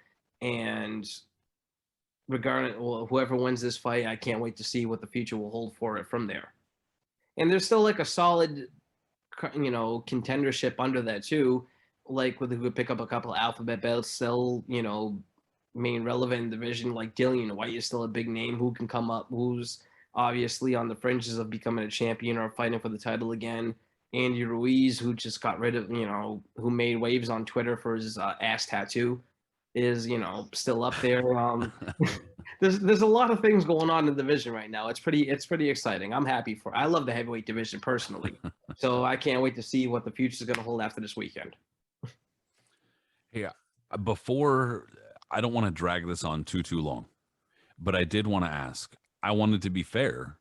And regarding whoever wins this fight, I can't wait to see what the future will hold for it from there. And there's still like a solid, contendership under that too. Like who could pick up a couple of alphabet belts, still, main relevant in the division. Like Dillian White is still a big name who can come up, who's obviously on the fringes of becoming a champion or fighting for the title again. Andy Ruiz, who just got rid of, who made waves on Twitter for his ass tattoo, is, still up there. There's a lot of things going on in the division right now. It's pretty exciting. I'm happy for it. I love the heavyweight division personally. So I can't wait to see what the future is going to hold after this weekend. Yeah. Before, I don't want to drag this on too long, but I did want to ask. I wanted to be fair,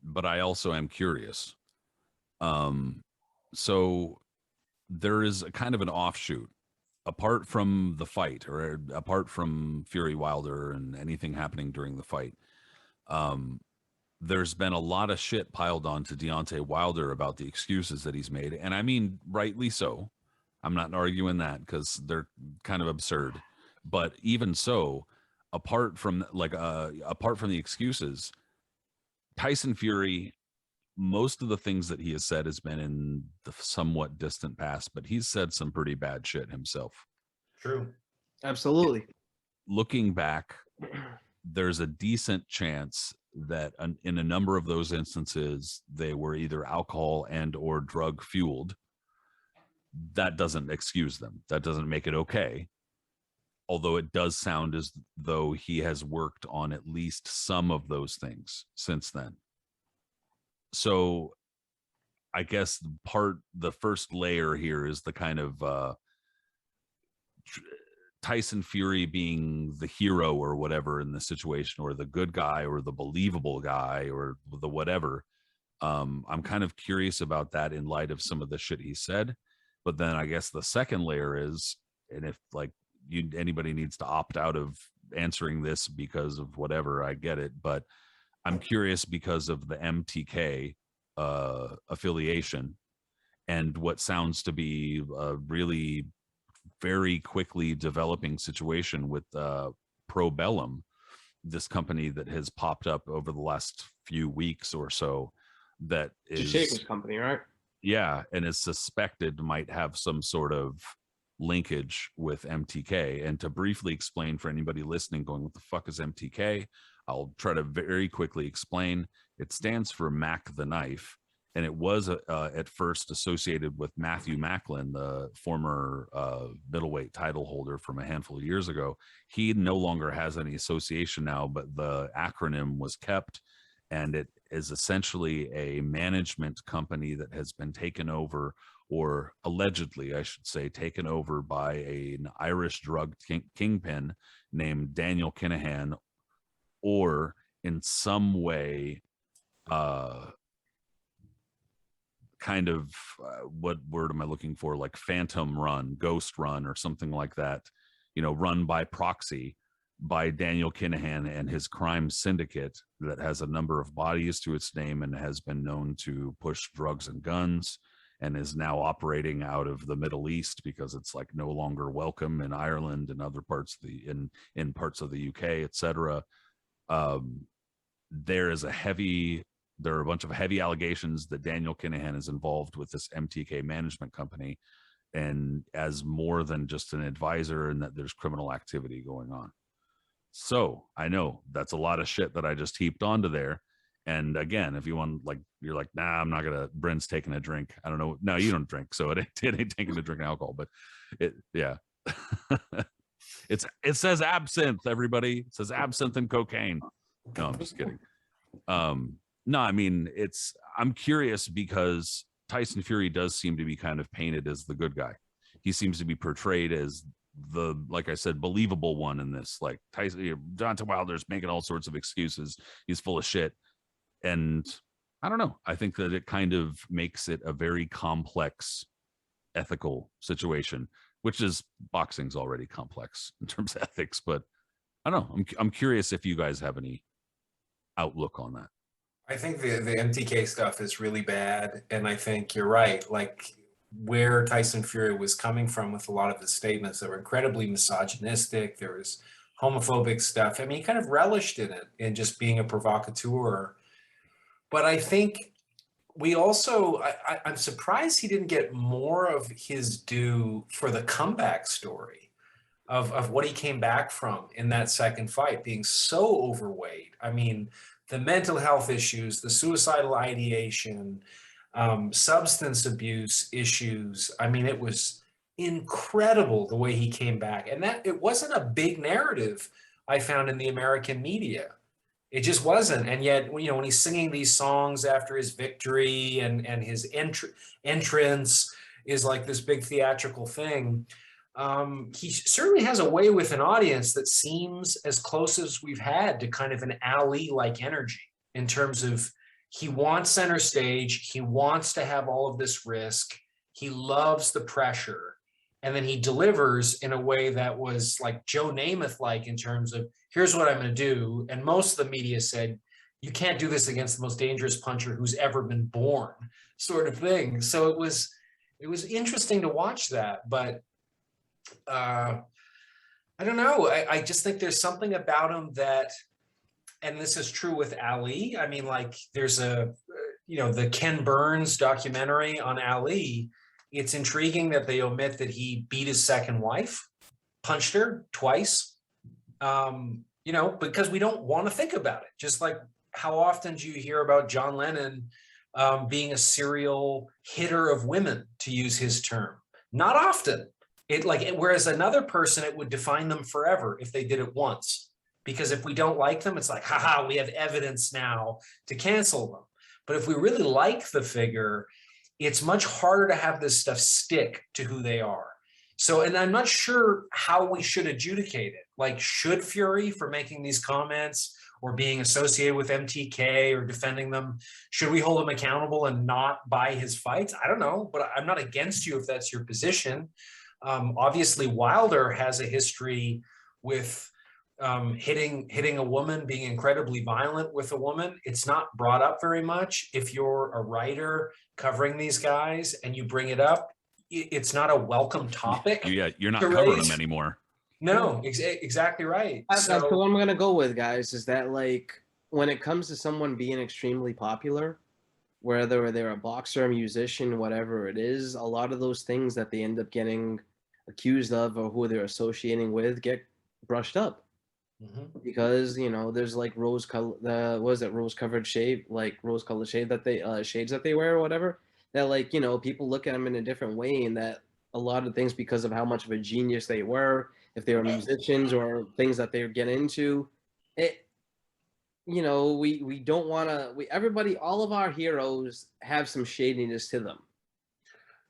but I also am curious. So there is a kind of an offshoot apart from the fight or apart from Fury Wilder and anything happening during the fight. There's been a lot of shit piled on to Deontay Wilder about the excuses that he's made. And I mean, rightly so. I'm not arguing that because they're kind of absurd. But even so, apart from the excuses, Tyson Fury, most of the things that he has said has been in the somewhat distant past, but he's said some pretty bad shit himself. True. Absolutely. Looking back, there's a decent chance that in a number of those instances, they were either alcohol and or drug fueled. That doesn't excuse them. That doesn't make it okay. Although it does sound as though he has worked on at least some of those things since then. So I guess the first layer here is the kind of Tyson Fury being the hero or whatever in the situation, or the good guy or the believable guy or the whatever. I'm kind of curious about that in light of some of the shit he said. But then I guess the second layer is, and if like anybody needs to opt out of answering this because of whatever, I get it. But I'm curious because of the MTK affiliation and what sounds to be a really very quickly developing situation with Probellum, this company that has popped up over the last few weeks or so that is Shaker's company, right? Yeah, and is suspected might have some sort of linkage with MTK. And to briefly explain for anybody listening going, what the fuck is MTK? I'll try to very quickly explain. It stands for Mac the Knife, and it was at first associated with Matthew Macklin, the former middleweight title holder from a handful of years ago. He no longer has any association now, but the acronym was kept, and it is essentially a management company that has been taken over, or allegedly, I should say, taken over by an Irish drug kingpin named Daniel Kinahan, or in some way, kind of what word am I looking for? Like phantom run, ghost run, or something like that, run by proxy by Daniel Kinahan and his crime syndicate that has a number of bodies to its name and has been known to push drugs and guns, and is now operating out of the Middle East because it's like no longer welcome in Ireland and other parts of in parts of the UK, etc. There is a heavy there are a bunch of heavy allegations that Daniel Kinahan is involved with this MTK management company and as more than just an advisor, and that there's criminal activity going on. So I know that's a lot of shit that I just heaped onto there. And again, if you want, like, you're like, nah, I'm not gonna. Bryn's taking a drink. I don't know. No, you don't drink, so it ain't taking a drink of alcohol. But yeah, it says absinthe. Everybody, it says absinthe and cocaine. No, I'm just kidding. No, I mean, I'm curious because Tyson Fury does seem to be kind of painted as the good guy. He seems to be portrayed as the, like I said, believable one in this. Like Tyson, Deontay Wilder's making all sorts of excuses. He's full of shit. And I don't know. I think that it kind of makes it a very complex ethical situation, which is, boxing's already complex in terms of ethics. But I don't know. I'm curious if you guys have any outlook on that. I think the MTK stuff is really bad. And I think you're right. Like, where Tyson Fury was coming from with a lot of his statements that were incredibly misogynistic, there was homophobic stuff. I mean, he kind of relished in it and just being a provocateur. But I think we also, I'm surprised he didn't get more of his due for the comeback story of what he came back from in that second fight, being so overweight. I mean, the mental health issues, the suicidal ideation, substance abuse issues. I mean, it was incredible the way he came back. And that it wasn't a big narrative I found in the American media. It just wasn't. And yet, you know, when he's singing these songs after his victory and his entrance is like this big theatrical thing, he certainly has a way with an audience that seems as close as we've had to kind of an Ali-like energy in terms of he wants center stage, he wants to have all of this risk, he loves the pressure, and then he delivers in a way that was like Joe Namath-like in terms of, here's what I'm going to do. And most of the media said, you can't do this against the most dangerous puncher who's ever been born, sort of thing. So it was interesting to watch that. But I don't know. I just think there's something about him that, and this is true with Ali. I mean, like, there's the Ken Burns documentary on Ali. It's intriguing that they omit that he beat his second wife, punched her twice, because we don't want to think about it. Just like, how often do you hear about John Lennon being a serial hitter of women, to use his term? Not often. Whereas another person, it would define them forever if they did it once. Because if we don't like them, it's like, haha, we have evidence now to cancel them. But if we really like the figure, it's much harder to have this stuff stick to who they are. So, and I'm not sure how we should adjudicate it. Like, should Fury, for making these comments or being associated with MTK or defending them, should we hold him accountable and not buy his fights? I don't know, but I'm not against you if that's your position. Obviously, Wilder has a history with hitting a woman, being incredibly violent with a woman. It's not brought up very much. If you're a writer covering these guys and you bring it up, it's not a welcome topic. Yeah, you're not covering them anymore. No, exactly right. That's what I'm going to go with, guys, is that, like, when it comes to someone being extremely popular, whether they're a boxer, a musician, whatever it is, a lot of those things that they end up getting accused of or who they're associating with get brushed up. Mm-hmm. Because, there's like rose-colored shade, like rose-colored shade that they shades that they wear or whatever, that, like, people look at them in a different way, and that a lot of things, because of how much of a genius they were, if they were musicians or things that they get into, we don't want to, all of our heroes have some shadiness to them.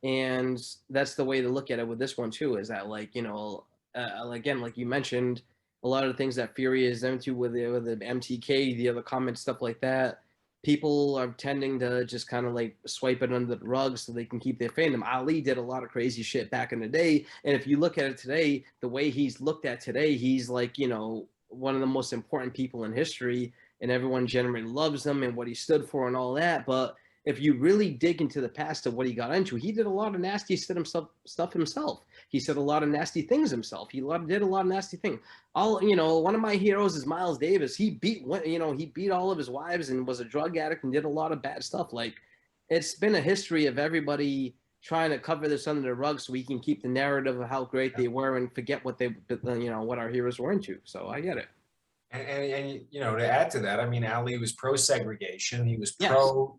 And that's the way to look at it with this one too, is that, like, again, like you mentioned, a lot of the things that Fury is into with the MTK, the other comments, stuff like that, people are tending to just kind of like swipe it under the rug so they can keep their fandom. Ali did a lot of crazy shit back in the day. And if you look at it today, the way he's looked at today, he's like, one of the most important people in history, and everyone generally loves him and what he stood for and all that. But if you really dig into the past of what he got into, he did a lot of nasty stuff himself. He said a lot of nasty things himself. He did a lot of nasty things. One of my heroes is Miles Davis. He beat all of his wives and was a drug addict and did a lot of bad stuff. Like, it's been a history of everybody trying to cover this under the rug so we can keep the narrative of how great they were and forget what what our heroes were into. So I get it. And to add to that, I mean, Ali was pro segregation. He was Yes. pro.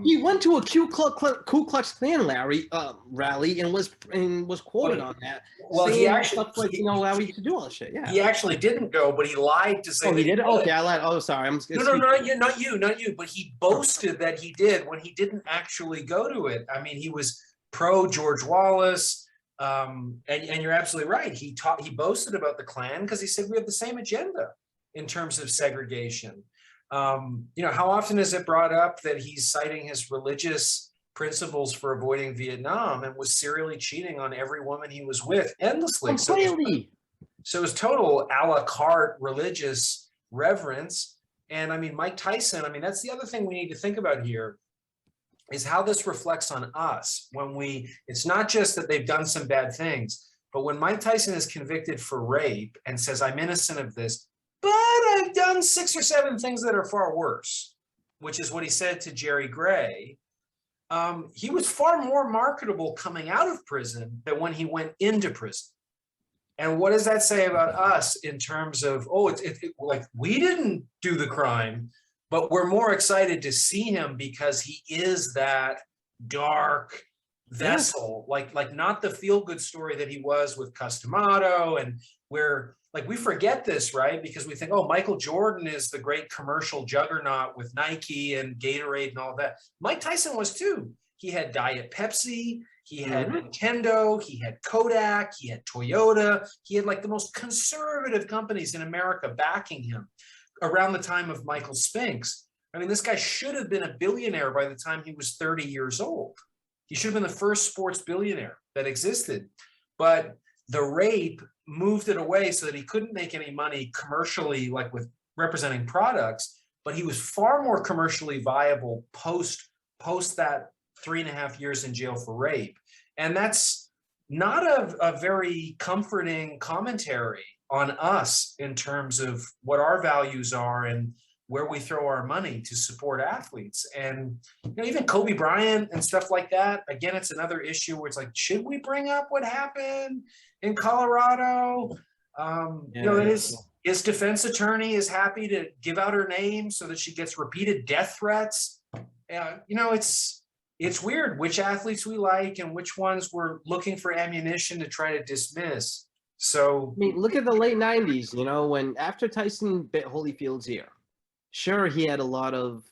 He went to a Ku Klux Klan rally and was quoted on that. Well, he actually stuff like how we used to do all that shit. Yeah. He actually didn't go, but he lied to say. Oh, he did. Okay, I lied. Oh, sorry. No, not you. But he boasted that he did when he didn't actually go to it. I mean, he was pro George Wallace. And you're absolutely right. He boasted about the Klan because he said we have the same agenda in terms of segregation. How often is it brought up that he's citing his religious principles for avoiding Vietnam and was serially cheating on every woman he was with endlessly? Completely. So it was total a la carte religious reverence. And I mean, Mike Tyson, I mean, that's the other thing we need to think about here is how this reflects on us it's not just that they've done some bad things, but when Mike Tyson is convicted for rape and says, I'm innocent of this, but I've done 6 or 7 things that are far worse, which is what he said to Jerry Gray. He was far more marketable coming out of prison than when he went into prison. And what does that say about us in terms of, like we didn't do the crime, but we're more excited to see him because he is that dark vessel, like not the feel-good story that he was with Customato, and where like we forget this, right? Because we think, oh, Michael Jordan is the great commercial juggernaut with Nike and Gatorade and all that. Mike Tyson was too. He had Diet Pepsi, he had Nintendo, he had Kodak, he had Toyota. He had like the most conservative companies in America backing him around the time of Michael Spinks. I mean, this guy should have been a billionaire by the time he was 30 years old. He should have been the first sports billionaire that existed. But the rape moved it away so that he couldn't make any money commercially, like with representing products, but he was far more commercially viable post that 3.5 years in jail for rape. And that's not a very comforting commentary on us in terms of what our values are and where we throw our money to support athletes. And even Kobe Bryant and stuff like that, again, it's another issue where it's like, should we bring up what happened in Colorado? His defense attorney is happy to give out her name so that she gets repeated death threats. It's weird which athletes we like and which ones we're looking for ammunition to try to dismiss. So I mean, look at the late 90s, when after Tyson bit Holyfield's ear. Sure, he had a lot of,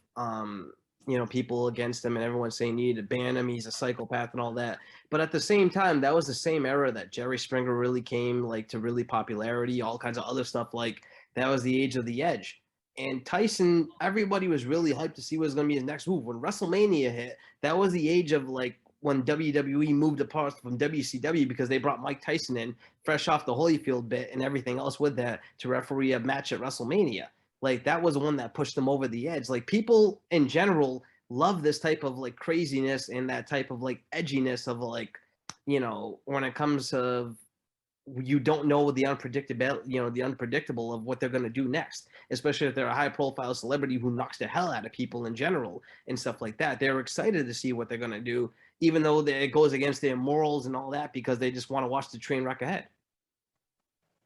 people against him and everyone saying you need to ban him, he's a psychopath and all that. But at the same time, that was the same era that Jerry Springer really came like to really popularity, all kinds of other stuff. Like that was the age of the edge. And Tyson, everybody was really hyped to see what was going to be his next move. When WrestleMania hit, that was the age of like when WWE moved apart from WCW because they brought Mike Tyson in fresh off the Holyfield bit and everything else with that to referee a match at WrestleMania. Like that was the one that pushed them over the edge. Like people in general love this type of like craziness and that type of like edginess of like, when it comes to you don't know the unpredictable of what they're going to do next, especially if they're a high profile celebrity who knocks the hell out of people in general and stuff like that. They're excited to see what they're going to do, even though it goes against their morals and all that, because they just want to watch the train wreck ahead.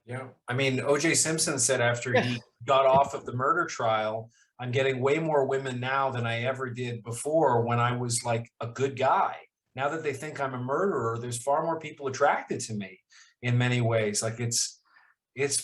Yeah. I mean, O.J. Simpson said after he got off of the murder trial, I'm getting way more women now than I ever did before when I was like a good guy. Now that they think I'm a murderer, there's far more people attracted to me in many ways. Like it's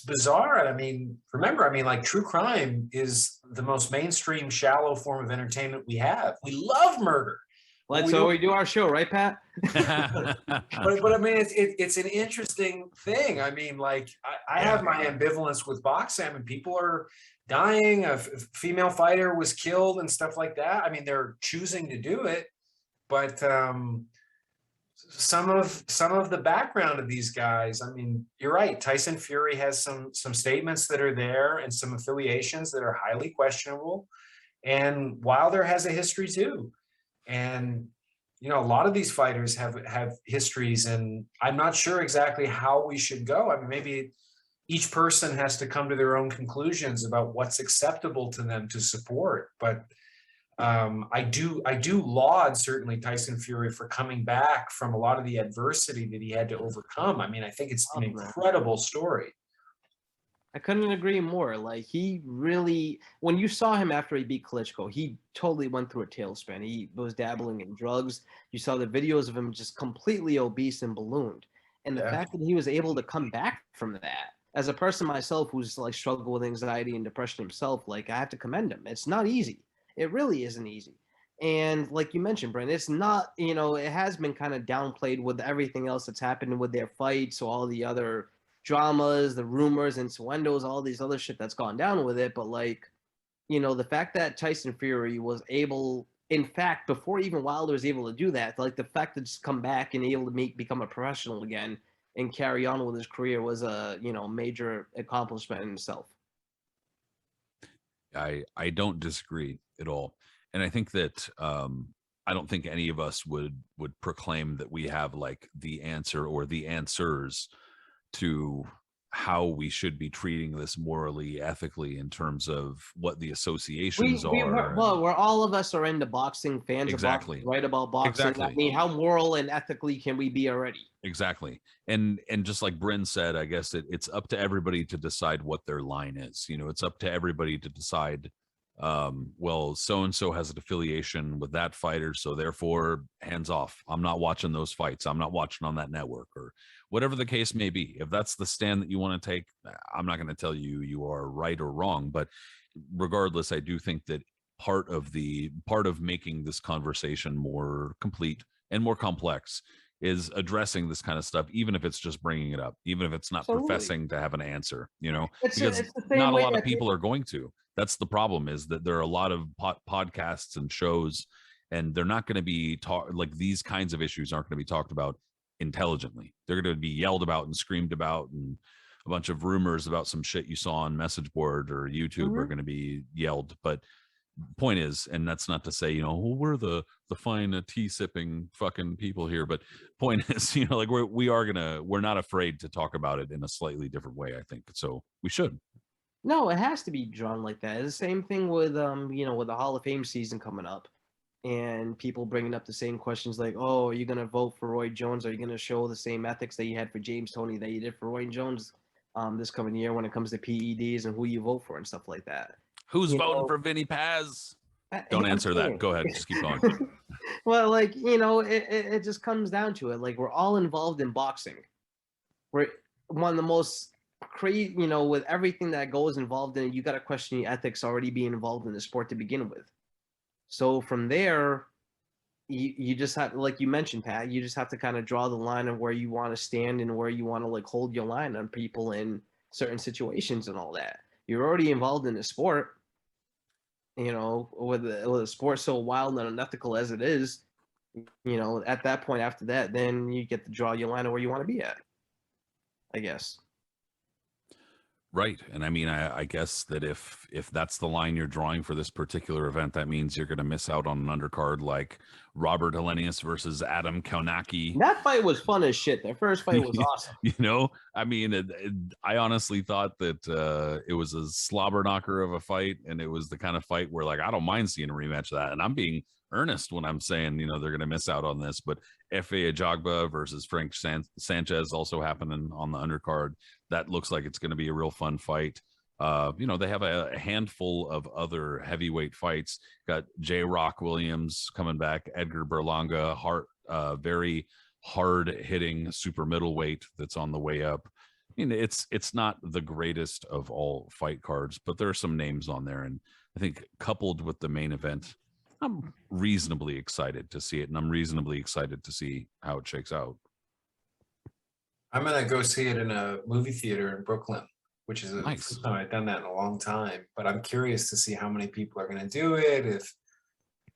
bizarre. I mean, remember, like true crime is the most mainstream, shallow form of entertainment we have. We love murder. Well, that's how we do our show, right, Pat? but I mean, it's an interesting thing. I mean, like I have my ambivalence with boxing. I mean, people are dying. A female fighter was killed and stuff like that. I mean, they're choosing to do it, but some of the background of these guys. I mean, you're right. Tyson Fury has some statements that are there and some affiliations that are highly questionable, and Wilder has a history too. And, you know, a lot of these fighters have histories, and I'm not sure exactly how we should go. I mean, maybe each person has to come to their own conclusions about what's acceptable to them to support. But I do laud certainly Tyson Fury for coming back from a lot of the adversity that he had to overcome. I mean, I think it's an incredible story. I couldn't agree more. Like, he really, when you saw him after he beat Klitschko, he totally went through a tailspin. He was dabbling in drugs. You saw the videos of him just completely obese and ballooned. And the fact that he was able to come back from that, as a person myself who's like struggled with anxiety and depression himself, like, I have to commend him. It's not easy. It really isn't easy. And like you mentioned, Brent, it's not, you know, it has been kind of downplayed with everything else that's happened with their fights, so all the other dramas, the rumors, innuendos, all these other shit that's gone down with it. But like, you know, the fact that Tyson Fury was able, in fact, before even Wilder was able to do that, like the fact that just come back and able to become a professional again and carry on with his career was a, you know, major accomplishment in itself. I don't disagree at all, and I think that I don't think any of us would proclaim that we have like the answer or the answers to how we should be treating this morally, ethically, in terms of what the associations are. We're all of us are into boxing, fans Exactly. of boxing, right about boxing. Exactly. I mean, how moral and ethically can we be already? Exactly. And just like Bryn said, I guess it's up to everybody to decide what their line is. You know, it's up to everybody to decide, well, so-and-so has an affiliation with that fighter, so therefore hands off. I'm not watching those fights. I'm not watching on that network, or whatever the case may be. If that's the stand that you want to take, I'm not going to tell you you are right or wrong, but regardless, I do think that part of making this conversation more complete and more complex is addressing this kind of stuff, even if it's just bringing it up, even if it's not professing to have an answer, you know, because not a lot of people are going to. That's the problem, is that there are a lot of podcasts and shows, and they're not going to be like these kinds of issues aren't going to be talked about intelligently. They're going to be yelled about and screamed about, and a bunch of rumors about some shit you saw on message board or YouTube are going to be yelled. But point is, and that's not to say, you know, well, we're the fine tea sipping fucking people here, but point is, you know, like we're not afraid to talk about it in a slightly different way, I think. So we should. No, it has to be drawn like that. It's the same thing with you know, with the Hall of Fame season coming up, and people bringing up the same questions like, oh, are you going to vote for Roy Jones? Are you going to show the same ethics that you had for James Toney that you did for Roy Jones this coming year when it comes to PEDs and who you vote for and stuff like that? Who's voting for Vinny Paz? Don't answer that. Go ahead. Just keep going. Well, like, you know, it just comes down to it. Like, we're all involved in boxing. We're one of the most crazy, you know, with everything that goes involved in it, you got to question the ethics already being involved in the sport to begin with. So from there, you just have, like you mentioned, Pat, you just have to kind of draw the line of where you want to stand and where you want to like hold your line on people in certain situations and all that. You're already involved in the sport, you know, with a sport so wild and unethical as it is, you know, at that point after that, then you get to draw your line of where you want to be at, I guess. Right. And I mean, I guess that if that's the line you're drawing for this particular event, that means you're going to miss out on an undercard like Robert Helenius versus Adam Kaunaki. That fight was fun as shit. Their first fight was awesome. You know, I mean, I honestly thought that it was a slobber knocker of a fight, and it was the kind of fight where, like, I don't mind seeing a rematch of that. And I'm being earnest when I'm saying, you know, they're going to miss out on this. But F.A. Ajagba versus Frank Sanchez also happening on the undercard. That looks like it's going to be a real fun fight. You know, they have a handful of other heavyweight fights. Got J. Rock Williams coming back, Edgar Berlanga, very hard hitting super middleweight that's on the way up. I mean, it's not the greatest of all fight cards, but there are some names on there, and I think coupled with the main event, I'm reasonably excited to see it, and I'm reasonably excited to see how it shakes out. I'm gonna go see it in a movie theater in Brooklyn, which is the Nice. first time I've done that in a long time. But I'm curious to see how many people are gonna do it.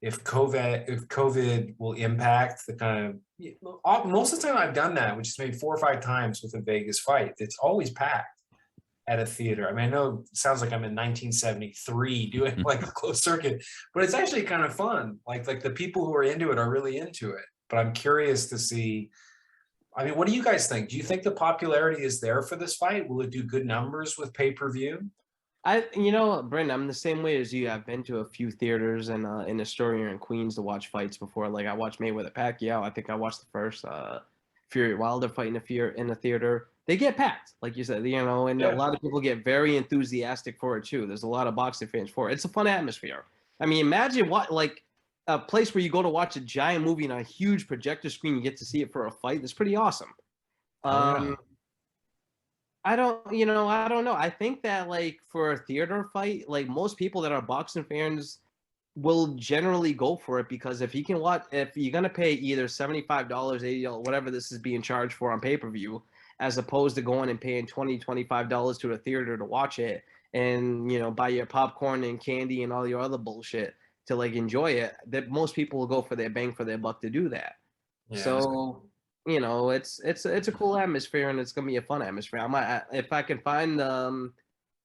If COVID will impact the kind of, most of the time I've done that, which is maybe 4 or 5 times with a Vegas fight. It's always packed, at a theater. I mean, I know it sounds like I'm in 1973 doing like a closed circuit, but it's actually kind of fun. Like the people who are into it are really into it. But I'm curious to see. I mean, what do you guys think? Do you think the popularity is there for this fight? Will it do good numbers with pay-per-view? Brent, I'm the same way as you. I've been to a few theaters in Astoria and Queens to watch fights before. Like I watched Mayweather Pacquiao. I think I watched the first Fury Wilder fight in a theater. They get packed, like you said, and a Yeah. lot of people get very enthusiastic for it too. There's a lot of boxing fans for it. It's a fun atmosphere. I mean, imagine what like a place where you go to watch a giant movie on a huge projector screen. You get to see it for a fight. That's pretty awesome. Oh, yeah. I don't know. I think that like for a theater fight, like most people that are boxing fans will generally go for it because if you're gonna pay either $75, $80, whatever this is being charged for on pay-per-view, as opposed to going and paying $25 to a theater to watch it and buy your popcorn and candy and all your other bullshit to like enjoy it, that most people will go for their bang for their buck to do that. Yeah. So it's a cool atmosphere and it's gonna be a fun atmosphere. If I can find the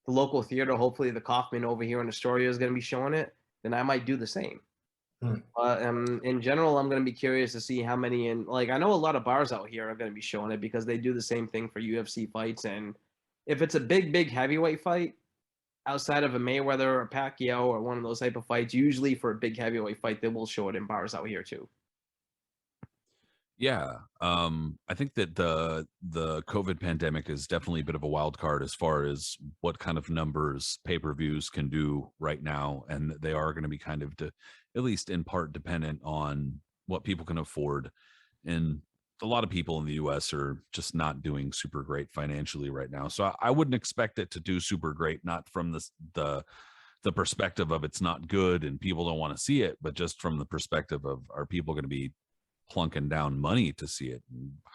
local theater, hopefully the Kaufman over here in Astoria is gonna be showing it, then I might do the same. In general, I'm gonna be curious to see how many I know a lot of bars out here are gonna be showing it because they do the same thing for UFC fights, and if it's a big heavyweight fight outside of a Mayweather or Pacquiao or one of those type of fights, usually for a big heavyweight fight, they will show it in bars out here too. Yeah, I think that the COVID pandemic is definitely a bit of a wild card as far as what kind of numbers pay-per-views can do right now, and they are going to be kind of, at least in part, dependent on what people can afford. And a lot of people in the U.S. are just not doing super great financially right now, so I wouldn't expect it to do super great. Not from the perspective of it's not good and people don't want to see it, but just from the perspective of are people going to be plunking down money to see it?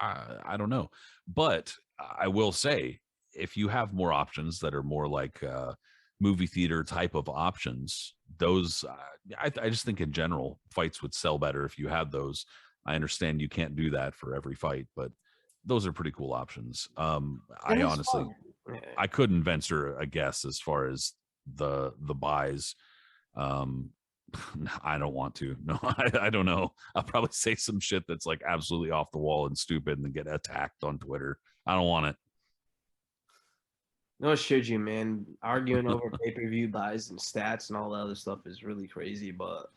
I don't know, but I will say if you have more options that are more like movie theater type of options, those I just think in general fights would sell better if you had those. I understand you can't do that for every fight, but those are pretty cool options. I honestly, I couldn't venture a guess as far as the buys. I don't want to. No, I don't know. I'll probably say some shit that's like absolutely off the wall and stupid and then get attacked on Twitter. I don't want it. No, should you, man? Arguing over pay-per-view buys and stats and all that other stuff is really crazy. But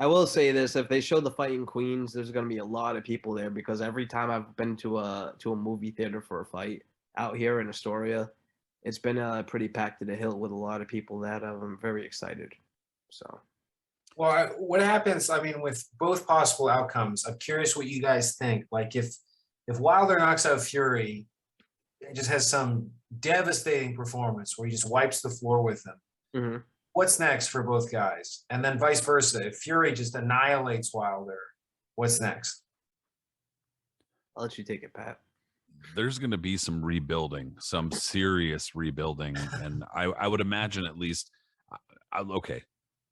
I will say this: if they show the fight in Queens, there's going to be a lot of people there because every time I've been to a movie theater for a fight out here in Astoria, it's been pretty packed to the hill with a lot of people that I'm very excited. So. Well, what happens? I mean, with both possible outcomes, I'm curious what you guys think. Like, if Wilder knocks out Fury, it just has some devastating performance where he just wipes the floor with him. Mm-hmm. What's next for both guys? And then vice versa. If Fury just annihilates Wilder, what's next? I'll let you take it, Pat. There's going to be some rebuilding, some serious rebuilding, and I would imagine at least. Okay,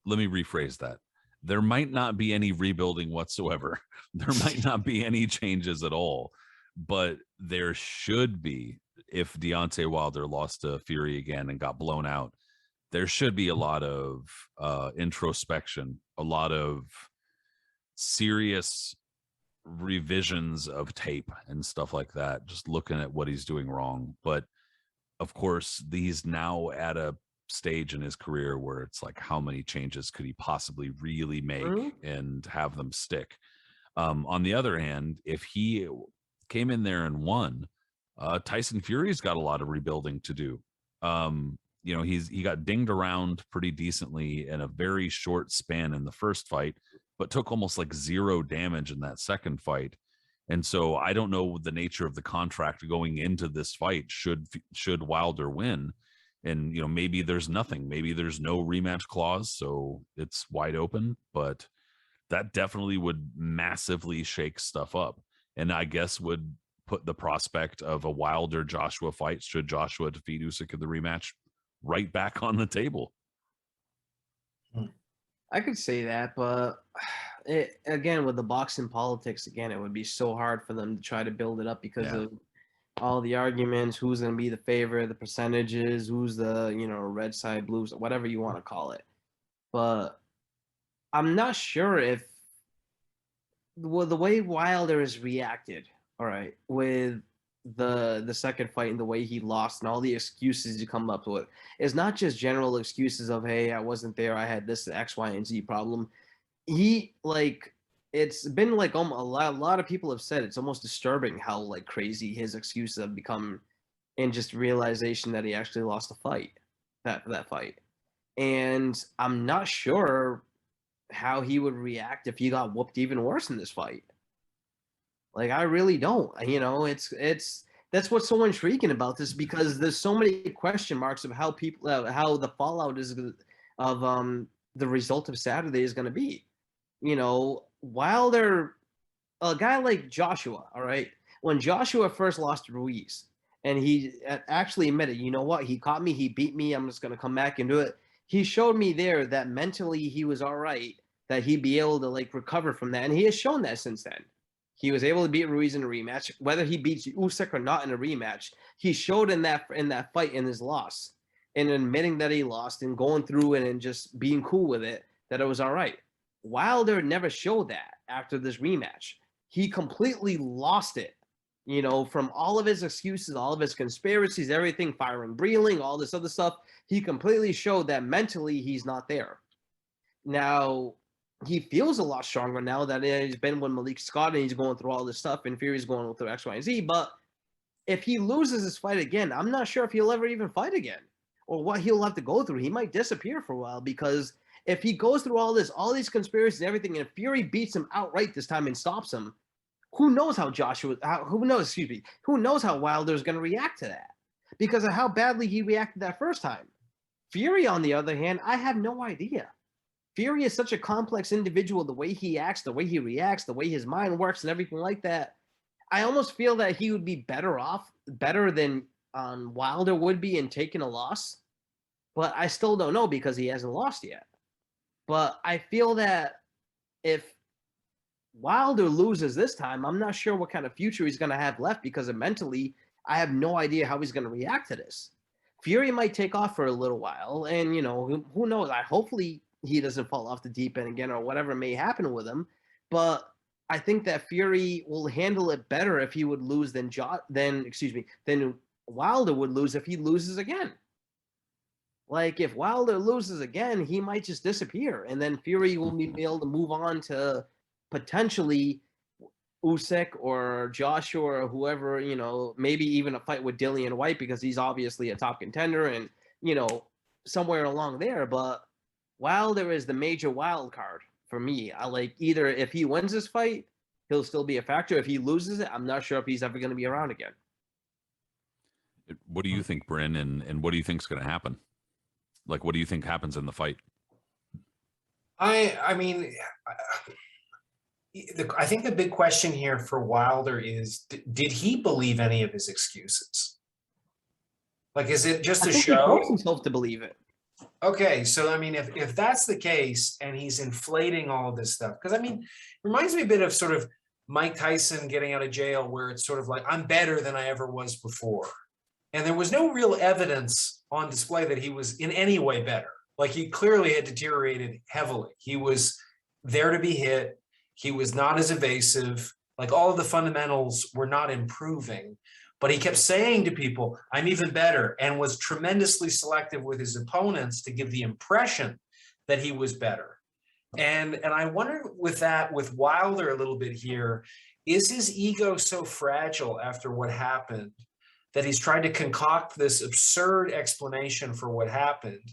let me rephrase that. There might not be any rebuilding whatsoever. There might not be any changes at all, but there should be. If Deontay Wilder lost to Fury again and got blown out, there should be a lot of introspection, a lot of serious revisions of tape and stuff like that, just looking at what he's doing wrong. But of course, he's now at a stage in his career where it's like, how many changes could he possibly really make and have them stick? On the other hand, if he came in there and won, Tyson Fury's got a lot of rebuilding to do. He got dinged around pretty decently in a very short span in the first fight, but took almost like zero damage in that second fight. And so I don't know the nature of the contract going into this fight should Wilder win. And maybe there's nothing, maybe there's no rematch clause, so it's wide open, but that definitely would massively shake stuff up, and I guess would put the prospect of a Wilder Joshua fight, should Joshua defeat Usyk in the rematch, right back on the table. I could say that, but again, with the boxing politics, again, it would be so hard for them to try to build it up because of all the arguments, who's going to be the favorite, the percentages, who's the, red side, blues, whatever you want to call it. But I'm not sure if the way Wilder has reacted, all right, with the second fight and the way he lost and all the excuses you come up with, is not just general excuses of, hey, I wasn't there, I had this X, Y, and Z problem. He it's been like a lot of people have said it's almost disturbing how like crazy his excuses have become, and just realization that he actually lost the fight, that fight. And I'm not sure how he would react if he got whooped even worse in this fight. Like, I really don't. It's that's what's so intriguing about this, because there's so many question marks of how people how the fallout is of the result of Saturday is going to be. Wilder, a guy like Joshua, all right, when Joshua first lost to Ruiz, and he actually admitted, you know what, he caught me, he beat me, I'm just going to come back and do it. He showed me there that mentally he was all right, that he'd be able to like recover from that, and he has shown that since then. He was able to beat Ruiz in a rematch. Whether he beats Usyk or not in a rematch, he showed in that fight, in his loss, and admitting that he lost and going through it and just being cool with it, that it was all right. Wilder never showed that after this rematch. He completely lost it, from all of his excuses, all of his conspiracies, everything, firing Brealing, all this other stuff. He completely showed that mentally he's not there. Now, he feels a lot stronger now that he's been with Malik Scott and he's going through all this stuff, and Fury's going through X, Y, and Z. But if he loses this fight again, I'm not sure if he'll ever even fight again, or what he'll have to go through. He might disappear for a while, because if he goes through all these conspiracies and everything, and Fury beats him outright this time and stops him, who knows how who knows how Wilder's going to react to that, because of how badly he reacted that first time. Fury, on the other hand, I have no idea. Fury is such a complex individual, the way he acts, the way he reacts, the way his mind works and everything like that. I almost feel that he would be better than Wilder would be in taking a loss. But I still don't know, because he hasn't lost yet. But I feel that if Wilder loses this time, I'm not sure what kind of future he's going to have left, because mentally, I have no idea how he's going to react to this. Fury might take off for a little while, and, who knows? Hopefully he doesn't fall off the deep end again, or whatever may happen with him. But I think that Fury will handle it better if he would lose than Wilder would lose if he loses again. Like, if Wilder loses again, he might just disappear, and then Fury will be able to move on to potentially Usyk or Joshua or whoever, maybe even a fight with Dillian White, because he's obviously a top contender, and, somewhere along there. But Wilder is the major wild card for me. I like, either if he wins this fight, he'll still be a factor. If he loses it, I'm not sure if he's ever going to be around again. What do you think, Brin, and what do you think is going to happen? Like, what do you think happens in the fight? I mean, I think the big question here for Wilder is, did he believe any of his excuses? Like, is it just a show? He forced himself to believe it. Okay, so I mean, if that's the case, and he's inflating all of this stuff, because I mean, it reminds me a bit of sort of Mike Tyson getting out of jail, where it's sort of like, I'm better than I ever was before. And there was no real evidence on display that he was in any way better. Like, he clearly had deteriorated heavily. He was there to be hit. He was not as evasive. Like, all of the fundamentals were not improving. But he kept saying to people, I'm even better, and was tremendously selective with his opponents to give the impression that he was better. And I wonder with Wilder a little bit here, is his ego so fragile after what happened that he's trying to concoct this absurd explanation for what happened?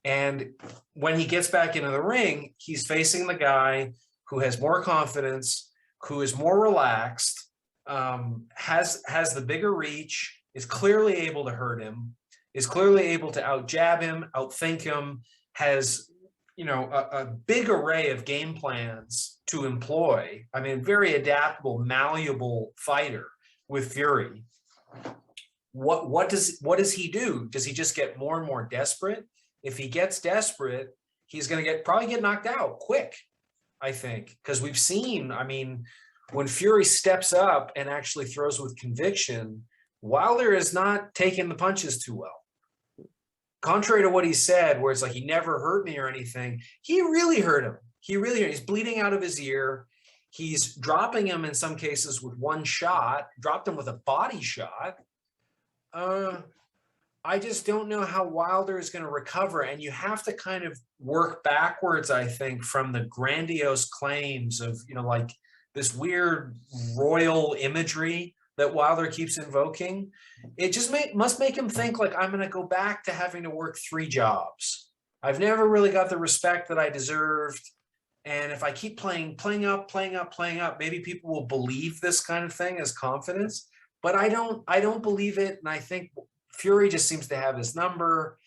And when he gets back into the ring, he's facing the guy who has more confidence, who is more relaxed, has the bigger reach, is clearly able to hurt him, is clearly able to out-jab him, outthink him, has, a big array of game plans to employ. I mean, very adaptable, malleable fighter with Fury. What does he do? Does he just get more and more desperate? If he gets desperate, he's going to probably get knocked out quick, I think, because we've seen, I mean, when Fury steps up and actually throws with conviction, Wilder is not taking the punches too well. Contrary to what he said, where it's like he never hurt me or anything, he really hurt him. He's bleeding out of his ear. He's dropping him in some cases with one shot, dropped him with a body shot. I just don't know how Wilder is going to recover. And you have to kind of work backwards, I think, from the grandiose claims of, like this weird royal imagery that Wilder keeps invoking. It just must make him think like, I'm going to go back to having to work 3 jobs. I've never really got the respect that I deserved. And if I keep playing up, maybe people will believe this kind of thing as confidence, but I don't believe it. And I think Fury just seems to have his number.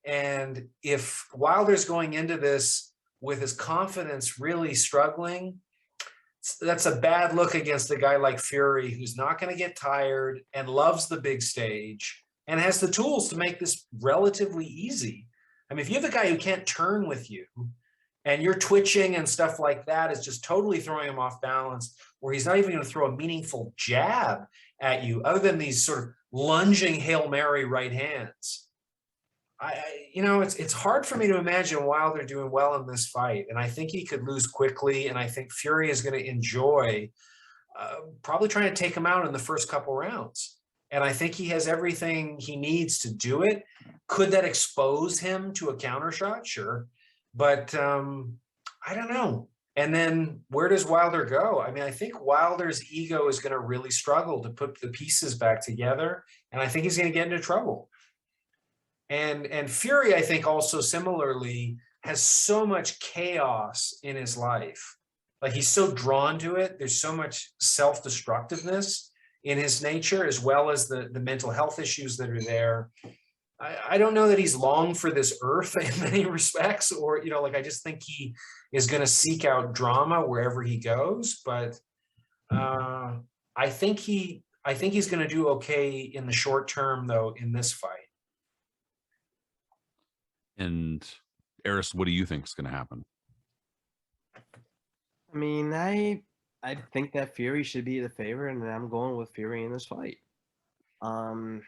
And if Wilder's going into this with his confidence really struggling, that's a bad look against a guy like Fury, who's not going to get tired and loves the big stage and has the tools to make this relatively easy. I mean, if you have a guy who can't turn with you and you're twitching and stuff like that, is just totally throwing him off balance, or he's not even going to throw a meaningful jab at you other than these sort of lunging Hail Mary right hands. It's hard for me to imagine Wilder doing well in this fight. And I think he could lose quickly. And I think Fury is going to enjoy probably trying to take him out in the first couple rounds. And I think he has everything he needs to do it. Could that expose him to a counter shot? Sure. But I don't know. And then where does Wilder go? I mean, I think Wilder's ego is going to really struggle to put the pieces back together. And I think he's going to get into trouble. And Fury, I think, also similarly has so much chaos in his life. Like, he's so drawn to it. There's so much self-destructiveness in his nature, as well as the mental health issues that are there. I don't know that he's long for this earth in many respects, or, I just think he is going to seek out drama wherever he goes. But I think he's going to do okay in the short term, though, in this fight. And Aris, what do you think is going to happen? I mean, I think that Fury should be the favorite, and I'm going with Fury in this fight. I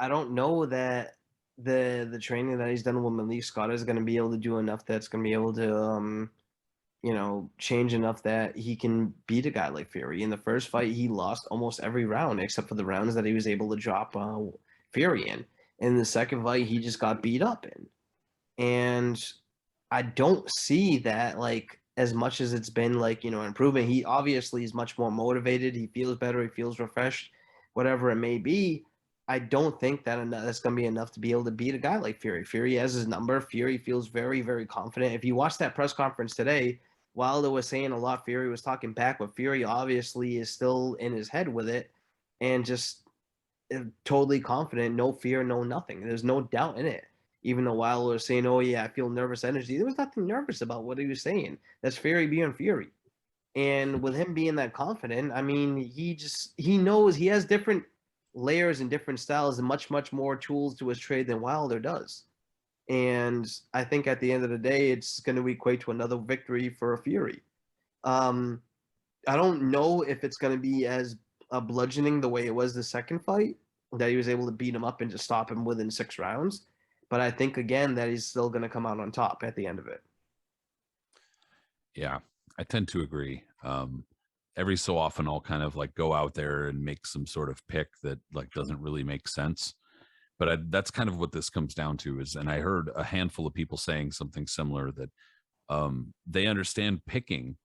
don't know that the training that he's done with Malik Scott is going to be able to do enough that's going to be able to change enough that he can beat a guy like Fury. In the first fight, he lost almost every round except for the rounds that he was able to drop Fury in. In the second fight, he just got beat up in. And I don't see that, like, as much as it's been, like, improving. He obviously is much more motivated. He feels better. He feels refreshed, whatever it may be. I don't think that that's going to be enough to be able to beat a guy like Fury. Fury has his number. Fury feels very, very confident. If you watch that press conference today, Wilder was saying a lot, Fury was talking back, but Fury obviously is still in his head with it and just totally confident, no fear, no nothing. There's no doubt in it. Even though Wilder was saying, oh yeah, I feel nervous energy, there was nothing nervous about what he was saying. That's Fury being Fury. And with him being that confident, I mean, he knows he has different layers and different styles and much, much more tools to his trade than Wilder does. And I think at the end of the day, it's going to equate to another victory for a Fury. I don't know if it's going to be as bludgeoning the way it was the second fight, that he was able to beat him up and just stop him within 6 rounds. But I think, again, that he's still going to come out on top at the end of it. Yeah, I tend to agree. Every so often I'll kind of like go out there and make some sort of pick that like doesn't really make sense. But that's kind of what this comes down to is, and I heard a handful of people saying something similar, that they understand picking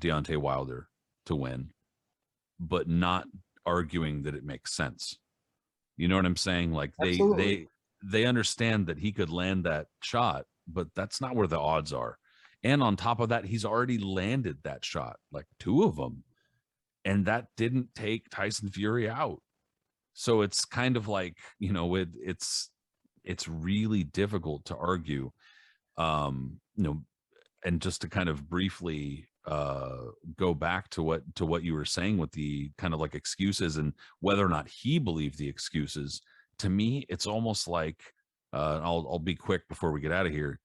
Deontay Wilder to win, but not arguing that it makes sense. You know what I'm saying? Like they understand that he could land that shot, but that's not where the odds are. And on top of that, he's already landed that shot, like 2 of them. And that didn't take Tyson Fury out. So it's kind of like, it's really difficult to argue. And just to kind of briefly go back to what you were saying with the kind of like excuses and whether or not he believed the excuses. To me, it's almost like I'll be quick before we get out of here.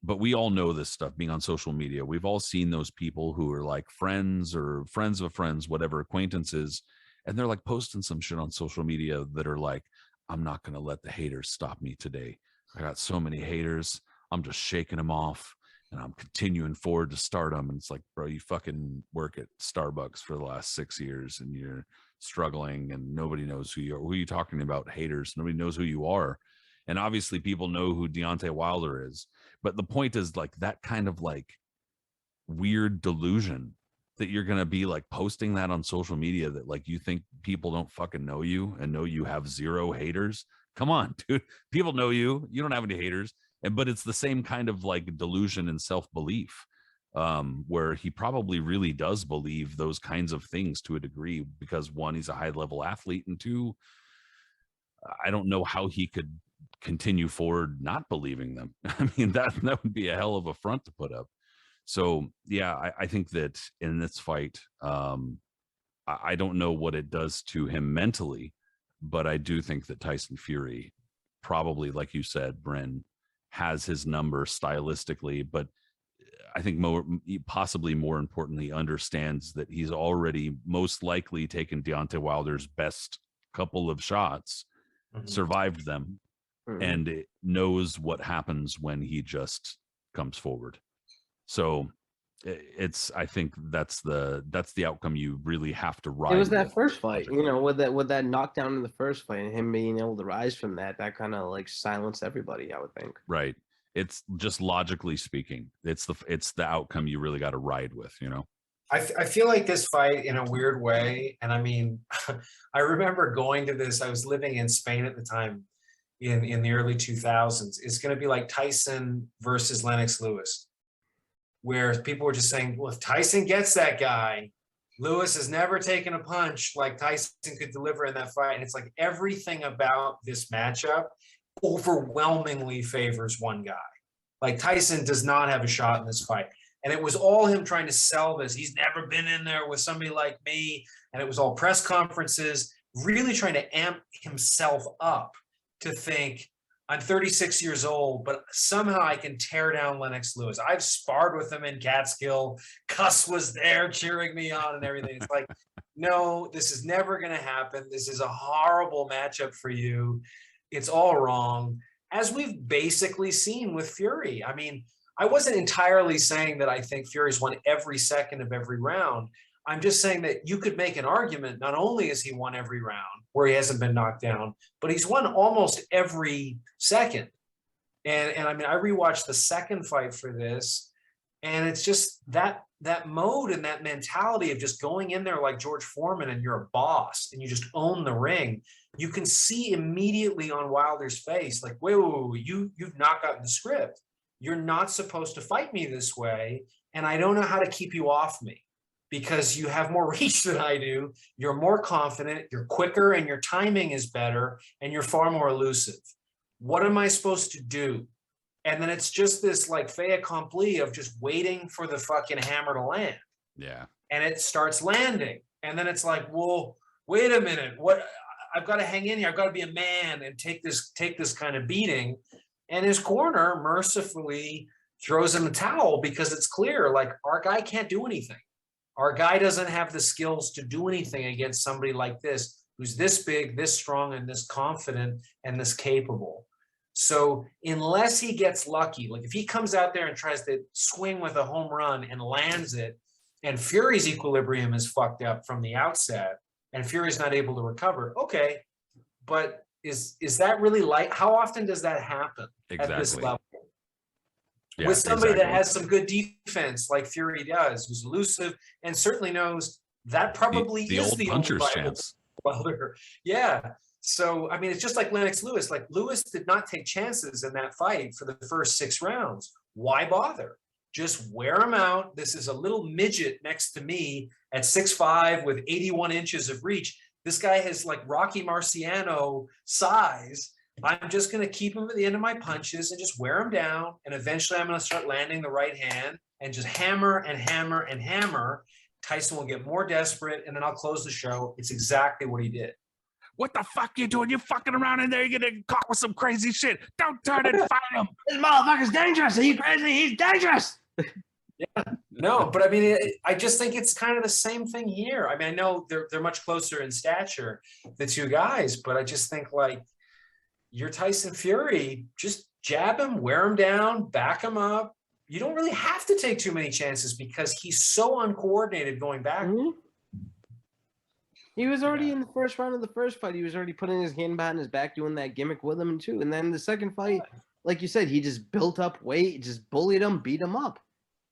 But we all know this stuff, being on social media. We've all seen those people who are like friends or friends of friends, whatever, acquaintances, and they're like posting some shit on social media that are like, I'm not going to let the haters stop me today. I got so many haters. I'm just shaking them off and I'm continuing forward to stardom. And it's like, bro, you fucking work at Starbucks for the last 6 years and you're struggling and nobody knows who you are. Who are you talking about? Haters. Nobody knows who you are. And obviously people know who Deontay Wilder is. But the point is like that kind of like weird delusion that you're going to be like posting that on social media that like you think people don't fucking know you and know you have 0 haters. Come on, dude. People know you. You don't have any haters. But it's the same kind of like delusion and self-belief where he probably really does believe those kinds of things to a degree because 1, he's a high level athlete, and 2, I don't know how he could continue forward not believing them. I mean, that would be a hell of a front to put up. So yeah, I think that in this fight, I don't know what it does to him mentally, but I do think that Tyson Fury probably, like you said, Brin, has his number stylistically, but I think possibly more importantly, understands that he's already most likely taken Deontay Wilder's best couple of shots, survived them, and it knows what happens when he just comes forward. So I think that's the outcome you really have to ride. It was that first fight, you know, with that knockdown in the first fight and him being able to rise from that kind of like silenced everybody, I would think. Right. It's just logically speaking, it's the outcome you really got to ride with, you know? I feel like this fight in a weird way. And I mean, I remember going to this, I was living in Spain at the time in the early 2000s. It's going to be like Tyson versus Lennox Lewis, where people were just saying, well, if Tyson gets that guy, Lewis has never taken a punch like Tyson could deliver in that fight. And it's like everything about this matchup overwhelmingly favors one guy. Like Tyson does not have a shot in this fight. And it was all him trying to sell this. He's never been in there with somebody like me. And it was all press conferences, really trying to amp himself up to think, I'm 36 years old, but somehow I can tear down Lennox Lewis. I've sparred with him in Catskill. Cuss was there cheering me on and everything. It's like, no, this is never going to happen. This is a horrible matchup for you. It's all wrong, as we've basically seen with Fury. I mean, I wasn't entirely saying that I think Fury's won every second of every round. I'm just saying that you could make an argument, not only has he won every round where he hasn't been knocked down, but he's won almost every second. And I mean, I rewatched the second fight for this, and it's just that mode and that mentality of just going in there like George Foreman and you're a boss and you just own the ring. You can see immediately on Wilder's face, like, wait, you've not gotten the script. You're not supposed to fight me this way, and I don't know how to keep you off me, because you have more reach than I do. You're more confident, you're quicker, and your timing is better, and you're far more elusive. What am I supposed to do? And then it's just this like fait accompli of just waiting for the fucking hammer to land. Yeah. And it starts landing. And then it's like, well, wait a minute. What? I've got to hang in here. I've got to be a man and take this kind of beating. And his corner mercifully throws him a towel, because it's clear, like, our guy can't do anything. Our guy doesn't have the skills to do anything against somebody like this, who's this big, this strong, and this confident, and this capable. So unless he gets lucky, like if he comes out there and tries to swing with a home run and lands it, and Fury's equilibrium is fucked up from the outset, and Fury's not able to recover, okay, but is that really how often does that happen at this level? Yeah, with somebody that has some good defense like Fury does, who's elusive and certainly knows that probably the is old the puncher's only chance. Wilder. Yeah. So, I mean, it's just like Lennox Lewis. Like, Lewis did not take chances in that fight for the first 6 rounds. Why bother? Just wear him out. This is a little midget next to me at 6'5" with 81 inches of reach. This guy has like Rocky Marciano size. I'm just going to keep him at the end of my punches and just wear him down. And eventually I'm going to start landing the right hand and just hammer and hammer and hammer. Tyson will get more desperate, and then I'll close the show. It's exactly what he did. What the fuck you doing? You're fucking around in there. You're getting caught with some crazy shit. Don't turn and fight him. This motherfucker's dangerous. Are you crazy? He's dangerous. No, but I mean, I just think it's kind of the same thing here. I mean, I know they're much closer in stature, the two guys, but I just think like your Tyson Fury, just jab him, wear him down, back him up. You don't really have to take too many chances because he's so uncoordinated going back. Mm-hmm. He was already in the first round of the first fight. He was already putting his hand behind his back, doing that gimmick with him too. And then the second fight, like you said, he just built up weight, just bullied him, beat him up,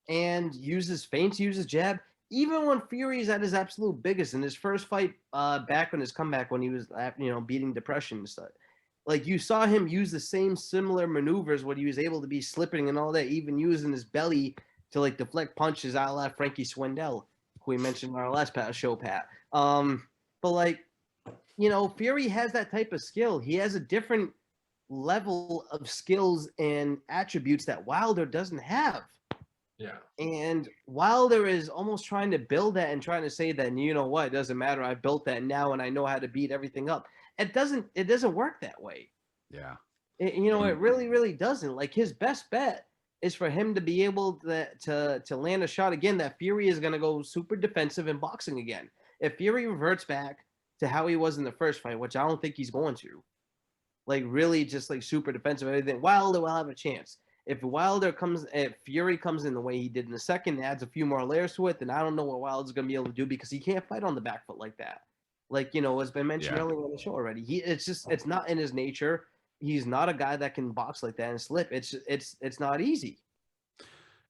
and used his feints, used his jab. Even when Fury's at his absolute biggest in his first fight, back on his comeback when he was, beating depression and stuff, like you saw him use the same similar maneuvers when he was able to be slipping and all that, even using his belly to like deflect punches, a la Frankie Swindell, who we mentioned in our last show, Pat. But like, Fury has that type of skill. He has a different level of skills and attributes that Wilder doesn't have. Yeah. And Wilder is almost trying to build that and trying to say that, you know what, it doesn't matter. I built that now and I know how to beat everything up. It doesn't work that way. Yeah. It really, really doesn't. Like his best bet is for him to be able to land a shot again that Fury is going to go super defensive in boxing again. If Fury reverts back to how he was in the first fight, which I don't think he's going to, like really just like super defensive, everything, Wilder will have a chance. If Fury comes in the way he did in the second, adds a few more layers to it, then I don't know what Wilder's going to be able to do because he can't fight on the back foot like that. Like, has been mentioned earlier on the show already. It's not in his nature. He's not a guy that can box like that and slip. It's not easy.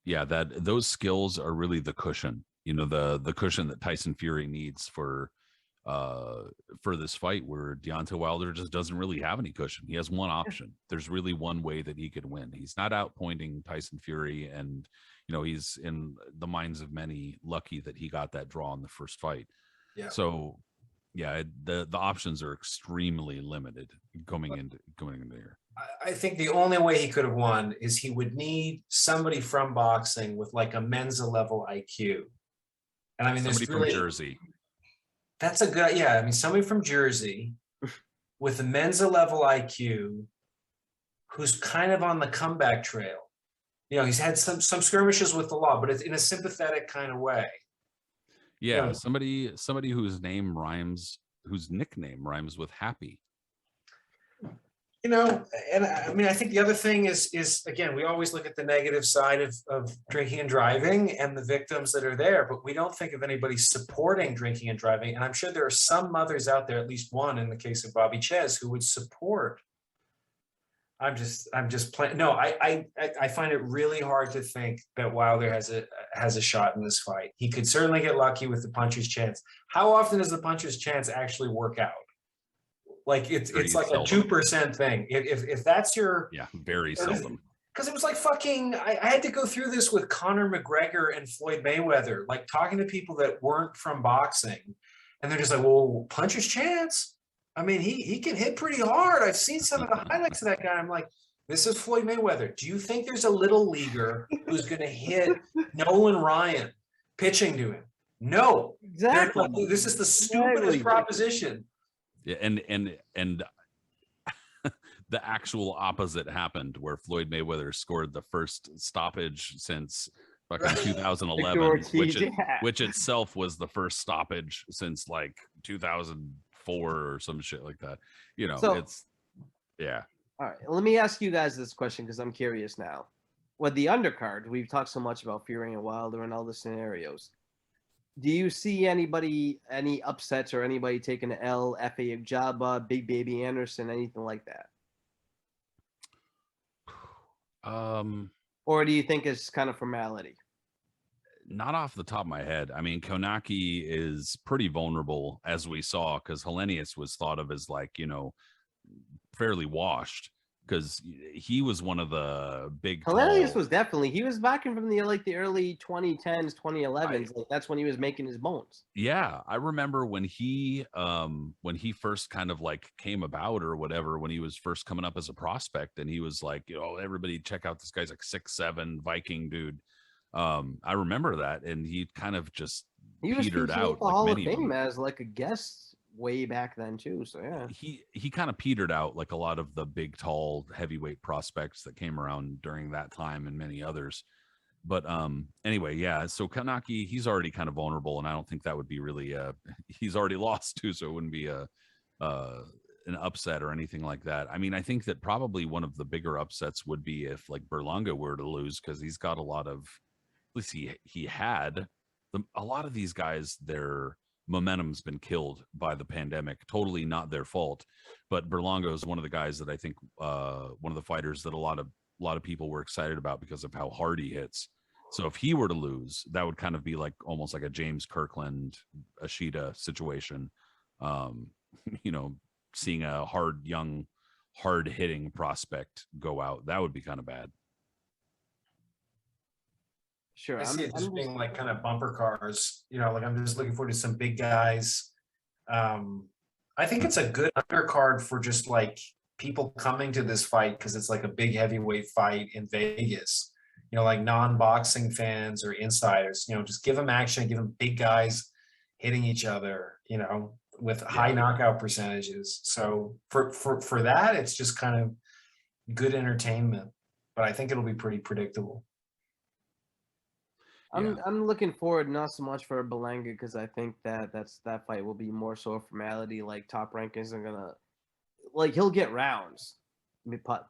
Yeah, those skills are really the cushion. The cushion that Tyson Fury needs for this fight, where Deontay Wilder just doesn't really have any cushion. He has one option. There's really one way that he could win. He's not outpointing Tyson Fury, and he's, in the minds of many, lucky that he got that draw in the first fight. Yeah. So yeah, the options are extremely limited going into here. I think the only way he could have won is he would need somebody from boxing with like a Mensa level IQ. And I mean, somebody there's really, from Jersey. That's a good, yeah. I mean, somebody from Jersey with a Mensa level IQ who's kind of on the comeback trail. He's had some skirmishes with the law, but it's in a sympathetic kind of way. Yeah, somebody whose nickname rhymes with happy. And I mean, I think the other thing is again, we always look at the negative side of drinking and driving and the victims that are there, but we don't think of anybody supporting drinking and driving. And I'm sure there are some mothers out there, at least one in the case of Bobby Ches, who would support. I'm just playing. No, I find it really hard to think that Wilder has a shot in this fight. He could certainly get lucky with the puncher's chance. How often does the puncher's chance actually work out? Like it's like seldom. A 2% thing. If that's your, very seldom. Because it was like fucking. I had to go through this with Conor McGregor and Floyd Mayweather, like talking to people that weren't from boxing, and they're just like, "Well, puncher's chance. I mean, he can hit pretty hard. I've seen some of the highlights of that guy." I'm like, this is Floyd Mayweather. Do you think there's a little leaguer who's going to hit Nolan Ryan pitching to him? No, exactly. This is the stupidest proposition. Yeah, and the actual opposite happened, where Floyd Mayweather scored the first stoppage since fucking 2011, which itself was the first stoppage since like 2004 or some shit like that. It's yeah. All right, let me ask you guys this question because I'm curious now. With the undercard, we've talked so much about Fury and Wilder and all the scenarios. Do you see any upsets or anybody taking an L, F.A. Jabba, Big Baby Anderson, anything like that? Or do you think it's kind of formality? Not off the top of my head. I mean, Konaki is pretty vulnerable, as we saw, because Hellenius was thought of as like, fairly washed, because he was one of the big. Hellenius was definitely, he was back in from the early 2010s, 2011s. Like that's when he was making his bones. Yeah, I remember when he first kind of like came about or whatever, when he was first coming up as a prospect, and he was like, everybody check out this guy's like 6'7" Viking dude. I remember that, and he kind of just petered out. The Hall of Fame as like a guest way back then too. So yeah, he kind of petered out like a lot of the big, tall, heavyweight prospects that came around during that time, and many others. But anyway, yeah. So Kanaki, he's already kind of vulnerable, and I don't think that would be really. He's already lost too, so it wouldn't be a an upset or anything like that. I mean, I think that probably one of the bigger upsets would be if like Berlanga were to lose, because he's got a lot of. At least he had a lot of these guys. Their momentum's been killed by the pandemic. Totally not their fault, but Berlanga is one of the guys that I think one of the fighters that a lot of people were excited about because of how hard he hits. So if he were to lose, that would kind of be like almost like a James Kirkland Ashita situation. Um, you know, seeing a hard hitting prospect go out, that would be kind of bad. Sure. I see it just being like kind of bumper cars, like I'm just looking forward to some big guys. I think it's a good undercard for just like people coming to this fight because it's like a big heavyweight fight in Vegas, like non-boxing fans or insiders, just give them action, give them big guys hitting each other, with high knockout percentages. So for that, it's just kind of good entertainment, but I think it'll be pretty predictable. I'm looking forward not so much for Berlanga because I think that that fight will be more so a formality. Like Top Rank isn't gonna he'll get rounds,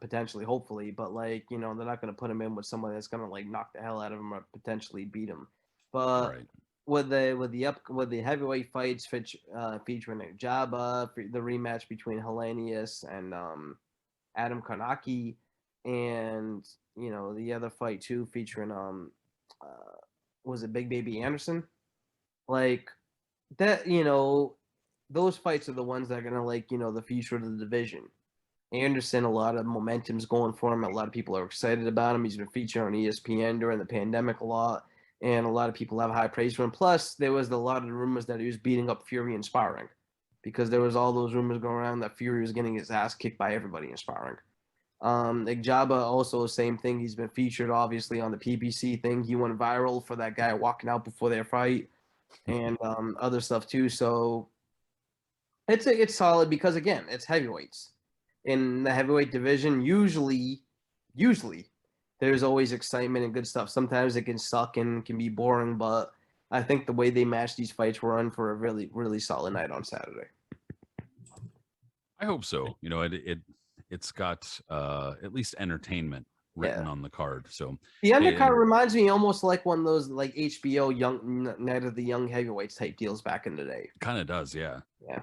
potentially, hopefully, but they're not gonna put him in with someone that's gonna knock the hell out of him or potentially beat him. But right. with the heavyweight fights featuring Jabba, the rematch between Hellenius and Adam Karnacki, and the other fight too featuring was it Big Baby Anderson? Like that, those fights are the ones that are gonna the future of the division. Anderson, a lot of momentum's going for him. A lot of people are excited about him. He's been featured on ESPN during the pandemic a lot, and a lot of people have high praise for him. Plus, there was a lot of rumors that he was beating up Fury in sparring, because there was all those rumors going around that Fury was getting his ass kicked by everybody in sparring. Jabba also same thing. He's been featured obviously on the PBC thing. He went viral for that guy walking out before their fight, and other stuff too. So it's solid because again, it's heavyweights. In the heavyweight division, usually there's always excitement and good stuff. Sometimes it can suck and can be boring, but I think the way they match these fights were on for a really, really solid night on Saturday. I hope so. It's got at least entertainment written on the card. So the undercard reminds me almost like one of those HBO Young Night of the Young Heavyweights type deals back in the day. Kind of does, yeah. Yeah.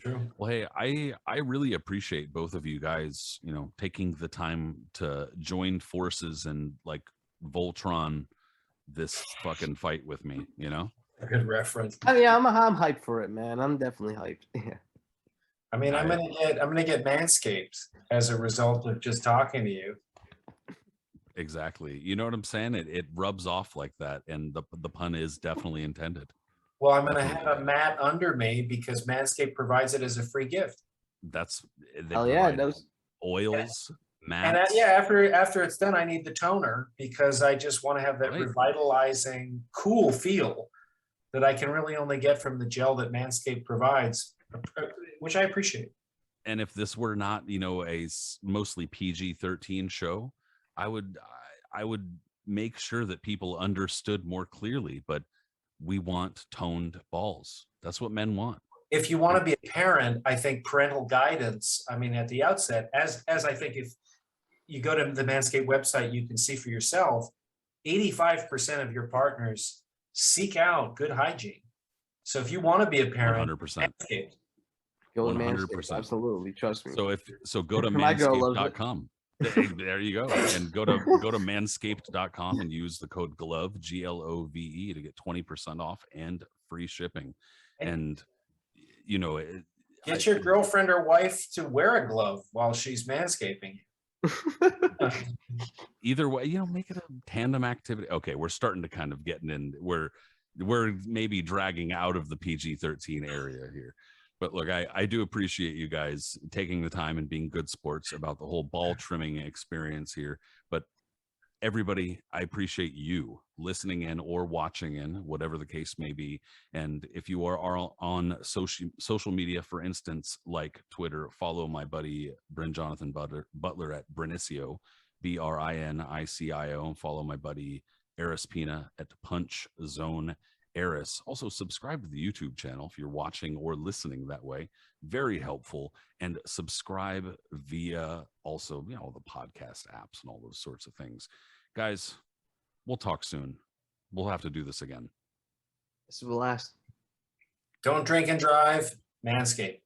True. Well, hey, I really appreciate both of you guys, taking the time to join forces and Voltron this fucking fight with me, A good reference. I mean, I'm hyped for it, man. I'm definitely hyped. Yeah. I mean, I'm gonna get manscaped as a result of just talking to you. Exactly. You know what I'm saying? It rubs off like that, and the pun is definitely intended. Well, I'm gonna have a mat under me because Manscaped provides it as a free gift. That's those oils, mats. And after it's done, I need the toner because I just want to have that revitalizing, cool feel that I can really only get from the gel that Manscaped provides, which I appreciate. And if this were not, a mostly PG-13 show, I would make sure that people understood more clearly. But we want toned balls. That's what men want. If you want to be a parent, I think parental guidance, at the outset, as I think if you go to the Manscaped website, you can see for yourself, 85% of your partners seek out good hygiene. So if you want to be a parent, 100%. Manscaped. Go to Manscaped, absolutely. Trust me. So go to manscaped.com. There you go. And go to manscaped.com and use the code GLOVE, GLOVE, to get 20% off and free shipping. And get your girlfriend or wife to wear a glove while she's manscaping. Either way, make it a tandem activity. Okay, we're starting to kind of getting in. We're maybe dragging out of the PG-13 area here. But look, I do appreciate you guys taking the time and being good sports about the whole ball trimming experience here. But everybody, I appreciate you listening in or watching in, whatever the case may be. And if you are on social media, for instance, like Twitter, follow my buddy Brin-Jonathan Butler at Brinicio. BRINICIO. And follow my buddy Aris Pina at Punch Zone Aris. Also, subscribe to the YouTube channel if you're watching or listening that way. Very helpful. And subscribe via also, all the podcast apps and all those sorts of things. Guys, we'll talk soon. We'll have to do this again. This is the last. Don't drink and drive. Manscaped.